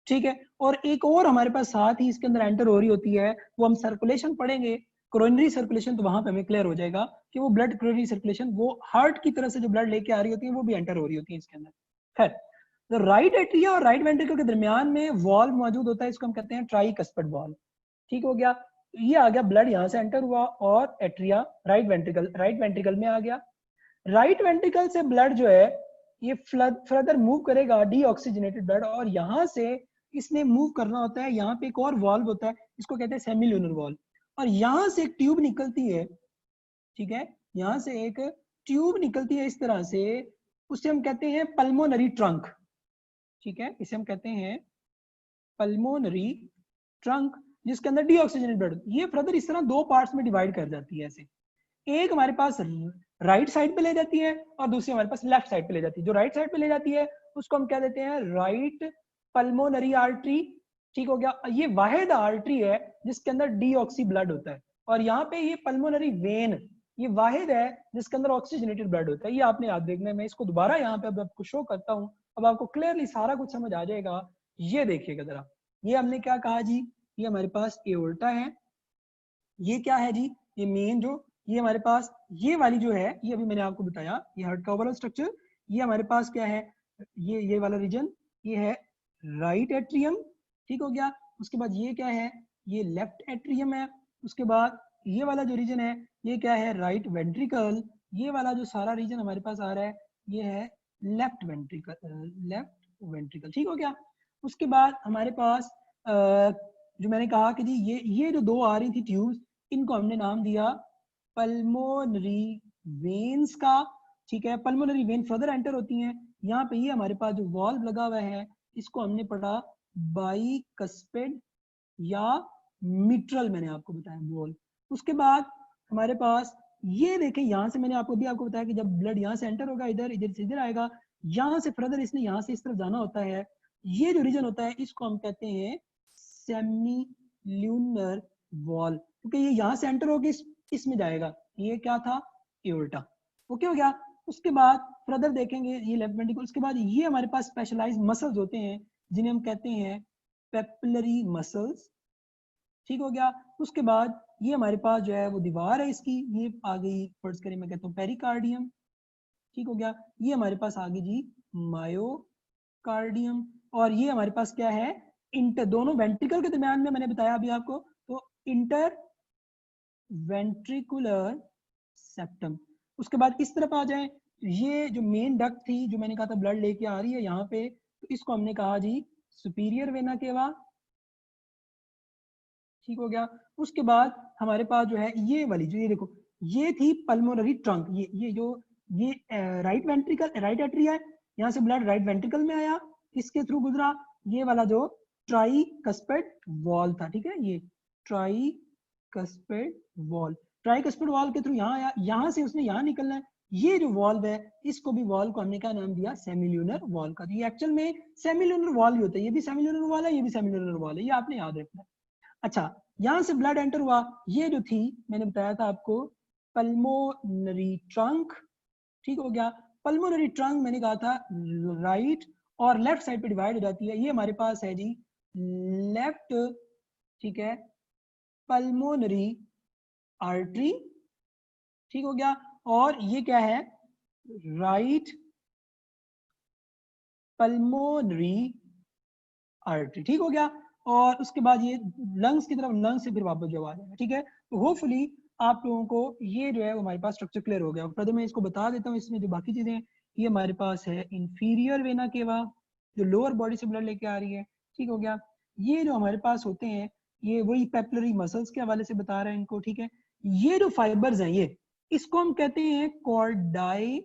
ठीक है, और एक और हमारे पास साथ ही इसके अंदर एंटर हो रही होती है, वो हम सर्कुलेशन पढ़ेंगे, कोरोनरी सर्कुलेशन, तो वहां पे हमें क्लियर हो जाएगा कि वो ब्लड कोरोनरी सर्कुलेशन, वो हार्ट की तरफ से जो ब्लड लेके आ रही होती है वो भी एंटर हो रही होती है इसके अंदर। खैर, तो राइट एट्रिया और राइट वेंट्रिकल के दरमियान में वॉल्व मौजूद होता है, इसको हम कहते हैं ट्राइकस्पिड वॉल्व, ठीक हो गया। ये आ गया, ब्लड यहाँ से एंटर हुआ और एट्रिया राइट वेंट्रिकल में आ गया। राइट वेंट्रिकल से ब्लड जो है ये फर्दर मूव करेगा डीऑक्सीजनेटेड ब्लड, और यहाँ से इसने मूव करना होता है, यहाँ पे एक और वॉल्व होता है, इसको कहते हैं सेमिल्यूनर वॉल्व, और यहाँ से एक ट्यूब निकलती है, ठीक है, यहाँ से एक ट्यूब निकलती है इस तरह से, उसे हम कहते हैं पल्मोनरी ट्रंक, ठीक है, इसे हम कहते हैं पल्मोनरी ट्रंक, जिसके अंदर डीऑक्सीजनेटेड ब्लड, ये फर्दर इस तरह दो पार्ट्स में डिवाइड कर जाती है ऐसे, एक हमारे पास राइट साइड पे ले जाती है और दूसरी हमारे पास लेफ्ट साइड पे ले जाती है। जो राइट साइड पे ले जाती है उसको हम क्या देते हैं, राइट पल्मोनरी आर्टरी, ठीक हो गया। ये वाहिद आर्टरी है जिसके अंदर डीऑक्सी ब्लड होता है, और यहाँ पे ये पल्मोनरी वेन, ये वाहिद है जिसके अंदर ऑक्सीजनेटेड ब्लड होता है। ये आपने याद देखना है, मैं इसको दोबारा यहाँ पे अब आपको शो करता हूँ, अब आपको क्लियरली सारा कुछ समझ आ जाएगा। ये देखिएगा जरा, ये हमने क्या कहा जी, ये हमारे पास एओर्टा है, ये क्या है जी, ये मेन जो, ये हमारे पास ये वाली जो है, ये अभी मैंने आपको बताया, ये हार्ट का ओवरऑल स्ट्रक्चर, ये हमारे पास क्या है, ये वाला रीजन, ये है राइट एट्रियम, ठीक हो गया। उसके बाद ये क्या है, ये लेफ्ट एट्रियम है। उसके बाद ये वाला जो रीजन है ये क्या है, राइट वेंट्रिकल। ये वाला जो सारा रीजन हमारे पास आ रहा है ये है लेफ्ट वेंट्रिकल, ठीक हो गया। उसके बाद हमारे पास जो मैंने कहा कि जी ये जो दो आ रही थी ट्यूब्स, इनको हमने नाम दिया पल्मोनरी वेन्स का, ठीक है। पल्मोनरी वेन फर्दर एंटर होती हैं, यहाँ पे ये हमारे पास जो वॉल्व लगा हुआ है इसको हमने पढ़ा बाइकस्पिड या मिट्रल, मैंने आपको बताया वॉल्व। उसके बाद हमारे पास ये देखें, यहाँ से मैंने आपको बताया कि जब ब्लड यहाँ से एंटर होगा इधर, इधर से इधर आएगा, यहाँ से फर्दर इसने यहाँ से इस तरफ जाना होता है। ये जो रीजन होता है इसको हम कहते हैं सेमील्यूनर वॉल, क्योंकि ये यहाँ से एंटर होकर इसमें जाएगा। ये क्या था, एओर्टा, ओके हो गया। उसके बाद फर्दर देखेंगे ये लेफ्ट वेंट्रिकल। उसके बाद ये हमारे पास स्पेशलाइज्ड मसल्स होते हैं जिन्हें हम कहते हैं पेपिलरी मसल्स, ठीक हो गया। उसके बाद ये हमारे पास जो है वो दीवार है इसकी, ये आ गई, फर्ज करें मैं कहता हूँ पेरिकार्डियम, ठीक हो गया। ये हमारे पास आ गई जी मायोकार्डियम, और ये हमारे पास क्या है, इंटर, दोनों वेंट्रिकल के दरमियान में मैंने बताया अभी आपको, तो इंटर वेंट्रिकुलर सेप्टम। उसके बाद इस तरफ आ जाए, ये जो मेन डक्ट थी जो मैंने कहा था ब्लड लेके आ रही है यहाँ पे, तो इसको हमने कहा जी सुपीरियर वेना केवा, ठीक हो गया। उसके बाद हमारे पास जो है ये वाली जो, ये देखो, ये थी पल्मोनरी ट्रंक, ये जो ये राइट वेंट्रिकल, राइट एट्रिया है, यहाँ से ब्लड राइट वेंट्रिकल में आया, इसके थ्रू गुजरा, ये वाला जो ट्राइकस्पिड वॉल था, ठीक है, ये ट्राइकस्पिड वॉल, ट्राइकस्पिड वॉल के थ्रू यहाँ आया, यहाँ से उसने यहाँ निकलना है। ये जो वॉल्व है इसको भी वॉल को हमने क्या नाम दिया, सेमिल्यूनर वॉल का। ये एक्चुअल में सेमिल्यूनर वॉल ही होता है, ये भी सेमिल्यूनर वॉल है, ये भी सेमिल्यूनर वॉल है, ये आपने याद रखना है। अच्छा, यहां से ब्लड एंटर हुआ, ये जो थी मैंने बताया था आपको पल्मोनरी ट्रंक, ठीक हो गया। पल्मोनरी ट्रंक मैंने कहा था राइट और लेफ्ट साइड पे डिवाइड हो जाती है। ये हमारे पास है जी लेफ्ट, ठीक है, पल्मोनरी आर्टरी, ठीक हो गया। और ये क्या है, राइट पल्मोनरी आर्टरी, ठीक हो गया। और उसके बाद ये लंग्स की तरफ, लंग्स से फिर वापस जो आ जाएगा, ठीक है। तो होपफुली आप लोगों को ये जो है वो हमारे पास स्ट्रक्चर क्लियर हो गया। फिर मैं इसको बता देता हूँ, इसमें जो बाकी चीजें हैं, ये हमारे पास है इंफीरियर वेना केवा जो लोअर बॉडी से ब्लड लेके आ रही है, ठीक हो गया। ये जो हमारे पास होते हैं ये वही पेपिलरी मसल्स के हवाले से बता रहे हैं इनको, ठीक है। ये जो फाइबर्स हैं ये, इसको हम कहते हैं कॉर्डाई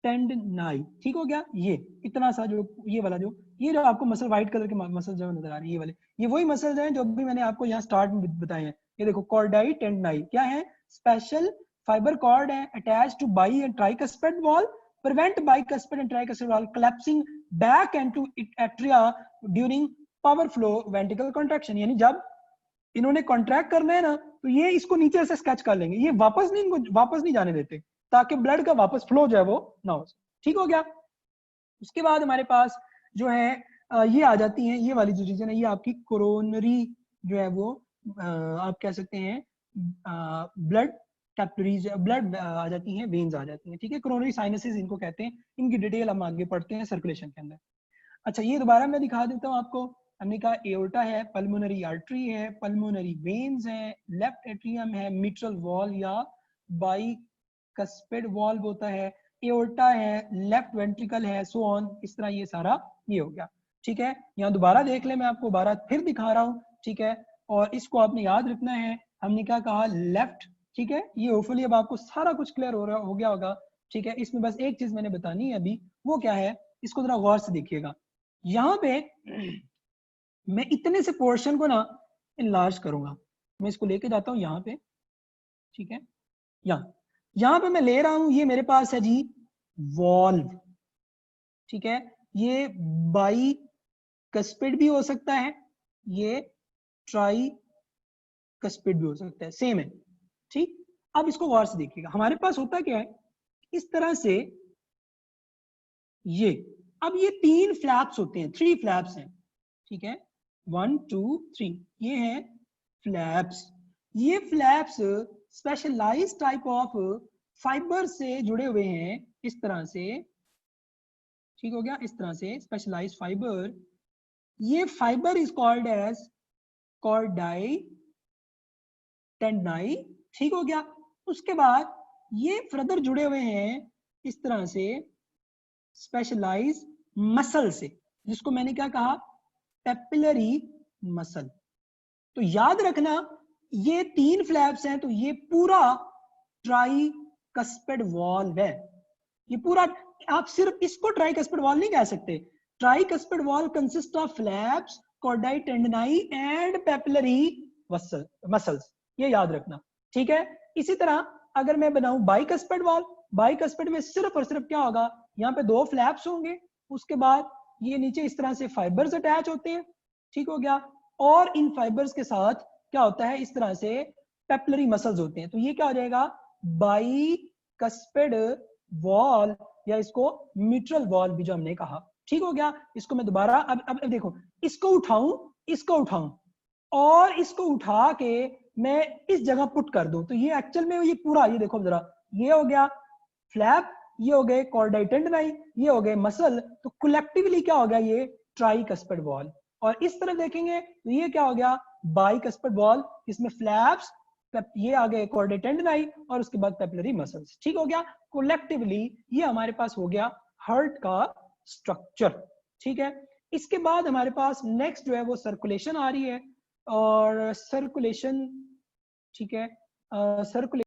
टेंडनाई, ठीक हो गया। ये इतना सा जो ये वाला ये जो आपको मसल व्हाइट कलर के मसल जो नजर आ रहे हैं, ये वाले ये वही मसल्स हैं जो भी मैंने आपको यहाँ स्टार्ट में बताए हैं। ये देखो कॉर्डाई टेंडनाई क्या है, स्पेशल फाइबर कॉर्ड है attach two by and tricuspid wall, prevent bicuspid and tricuspid wall collapsing back into atria during power flow ventricle contraction। यानी जब इन्होंने कॉन्ट्रैक्ट करना है ना तो ये इसको नीचे से स्केच कर लेंगे, ये वापस नहीं जाने देते ताकि ब्लड का वापस फ्लो जो है वो ना हो। ठीक हो गया। उसके बाद हमारे पास जो है ये आ जाती हैं, ये वाली जो रीजन है ये आपकी कोरोनरी जो है वो आप कह सकते हैं ब्लड कैपिलरीज, ब्लड आ जाती हैं, वेन्स आ जाती हैं। ठीक है, कोरोनरी साइनसेस इनको कहते हैं, इनकी डिटेल हम आगे पढ़ते हैं सर्कुलेशन के अंदर। अच्छा ये दोबारा मैं दिखा देता हूँ आपको। हमने कहा एओर्टा है, पल्मोनरी आर्टरी है, पल्मोनरी वेन्स है, लेफ्ट एट्रियम है, मिट्रल वॉल या बाइकस्पिड वॉल्व होता है, एओर्टा है, लेफ्ट वेंट्रिकल है, सो ऑन। इस तरह ये सारा ये हो गया। ठीक है, यहाँ दोबारा देख ले, मैं आपको दोबारा फिर दिखा रहा हूँ। ठीक है, और इसको आपने याद रखना है। हमने क्या कहा, लेफ्ट। ठीक है, ये होपफुली अब आपको सारा कुछ क्लियर हो गया होगा। ठीक है, इसमें बस एक चीज मैंने बतानी है अभी, वो क्या है, इसको जरा गौर से देखिएगा। यहाँ पे मैं इतने से पोर्शन को ना इनलार्ज करूंगा, मैं इसको लेके जाता हूं यहाँ पे। ठीक है, यहाँ पे मैं ले रहा हूं, ये मेरे पास है जी वॉल्व। ठीक है, ये बाई कस्पिड भी हो सकता है, ये ट्राई कस्पिड भी हो सकता है, सेम है। ठीक, अब इसको गौर से देखिएगा, हमारे पास होता क्या है इस तरह से ये, अब ये 3 फ्लैप्स होते हैं, 3 फ्लैप्स हैं। ठीक है, 1 2 3 ये हैं फ्लैप्स। ये flaps specialised type of fibre से जुड़े हुए हैं इस तरह से। ठीक हो गया, इस तरह से स्पेशलाइज्ड फाइबर, ये फाइबर इज कॉल्ड एज कॉर्डाई टेंडनाई। ठीक हो गया। उसके बाद ये फर्दर जुड़े हुए हैं इस तरह से स्पेशलाइज मसल से, जिसको मैंने क्या कहा, पेपिलरी मसल। तो याद रखना ये 3 फ्लैप्स हैं, तो ये पूरा ट्राइकस्पिड वॉल्व है। ये पूरा, आप सिर्फ इसको ट्राइकस्पिड वॉल्व नहीं कह सकते। Tricuspid valve consist of flaps, chordae tendineae and papillary muscles, ये याद रखना। ठीक है, इसी तरह अगर मैं बनाऊं बाइकस्पिड वॉल्व, बाइकस्पिड में सिर्फ और सिर्फ क्या होगा, यहाँ पे 2 फ्लैप्स होंगे, उसके बाद ये नीचे इस तरह से फाइबर्स अटैच होते हैं। ठीक हो गया, और इन फाइबर्स के साथ क्या होता है, इस तरह से पेपिलरी मसल्स होते हैं। तो ये क्या हो जाएगा, बाइकस्पिड वॉल, या इसको मिट्रल वॉल भी जो हमने कहा। ठीक हो गया, इसको मैं दोबारा अब देखो, इसको उठाऊं और इसको उठा के मैं इस जगह पुट कर दूं, तो ये एक्चुअल में ये पूरा, ये देखो जरा, ये हो गया फ्लैप, ये हो गए कॉर्डाई टेंडनाई, ये हो गए मसल, तो कलेक्टिवली क्या हो गया, ये ट्राइकस्पिड वॉल। और इस तरह देखेंगे तो ये क्या हो गया, बाइकस्पिड वॉल, इसमें फ्लैप्स, ये आ गए कॉर्डाई टेंडनाई, और उसके बाद पेपिलरी मसल्स। ठीक हो गया, कलेक्टिवली ये हमारे पास हो गया हार्ट का स्ट्रक्चर। ठीक है, इसके बाद हमारे पास नेक्स्ट जो है वो सर्कुलेशन आ रही है, और सर्कुलेशन, ठीक है, सर्कुलेशन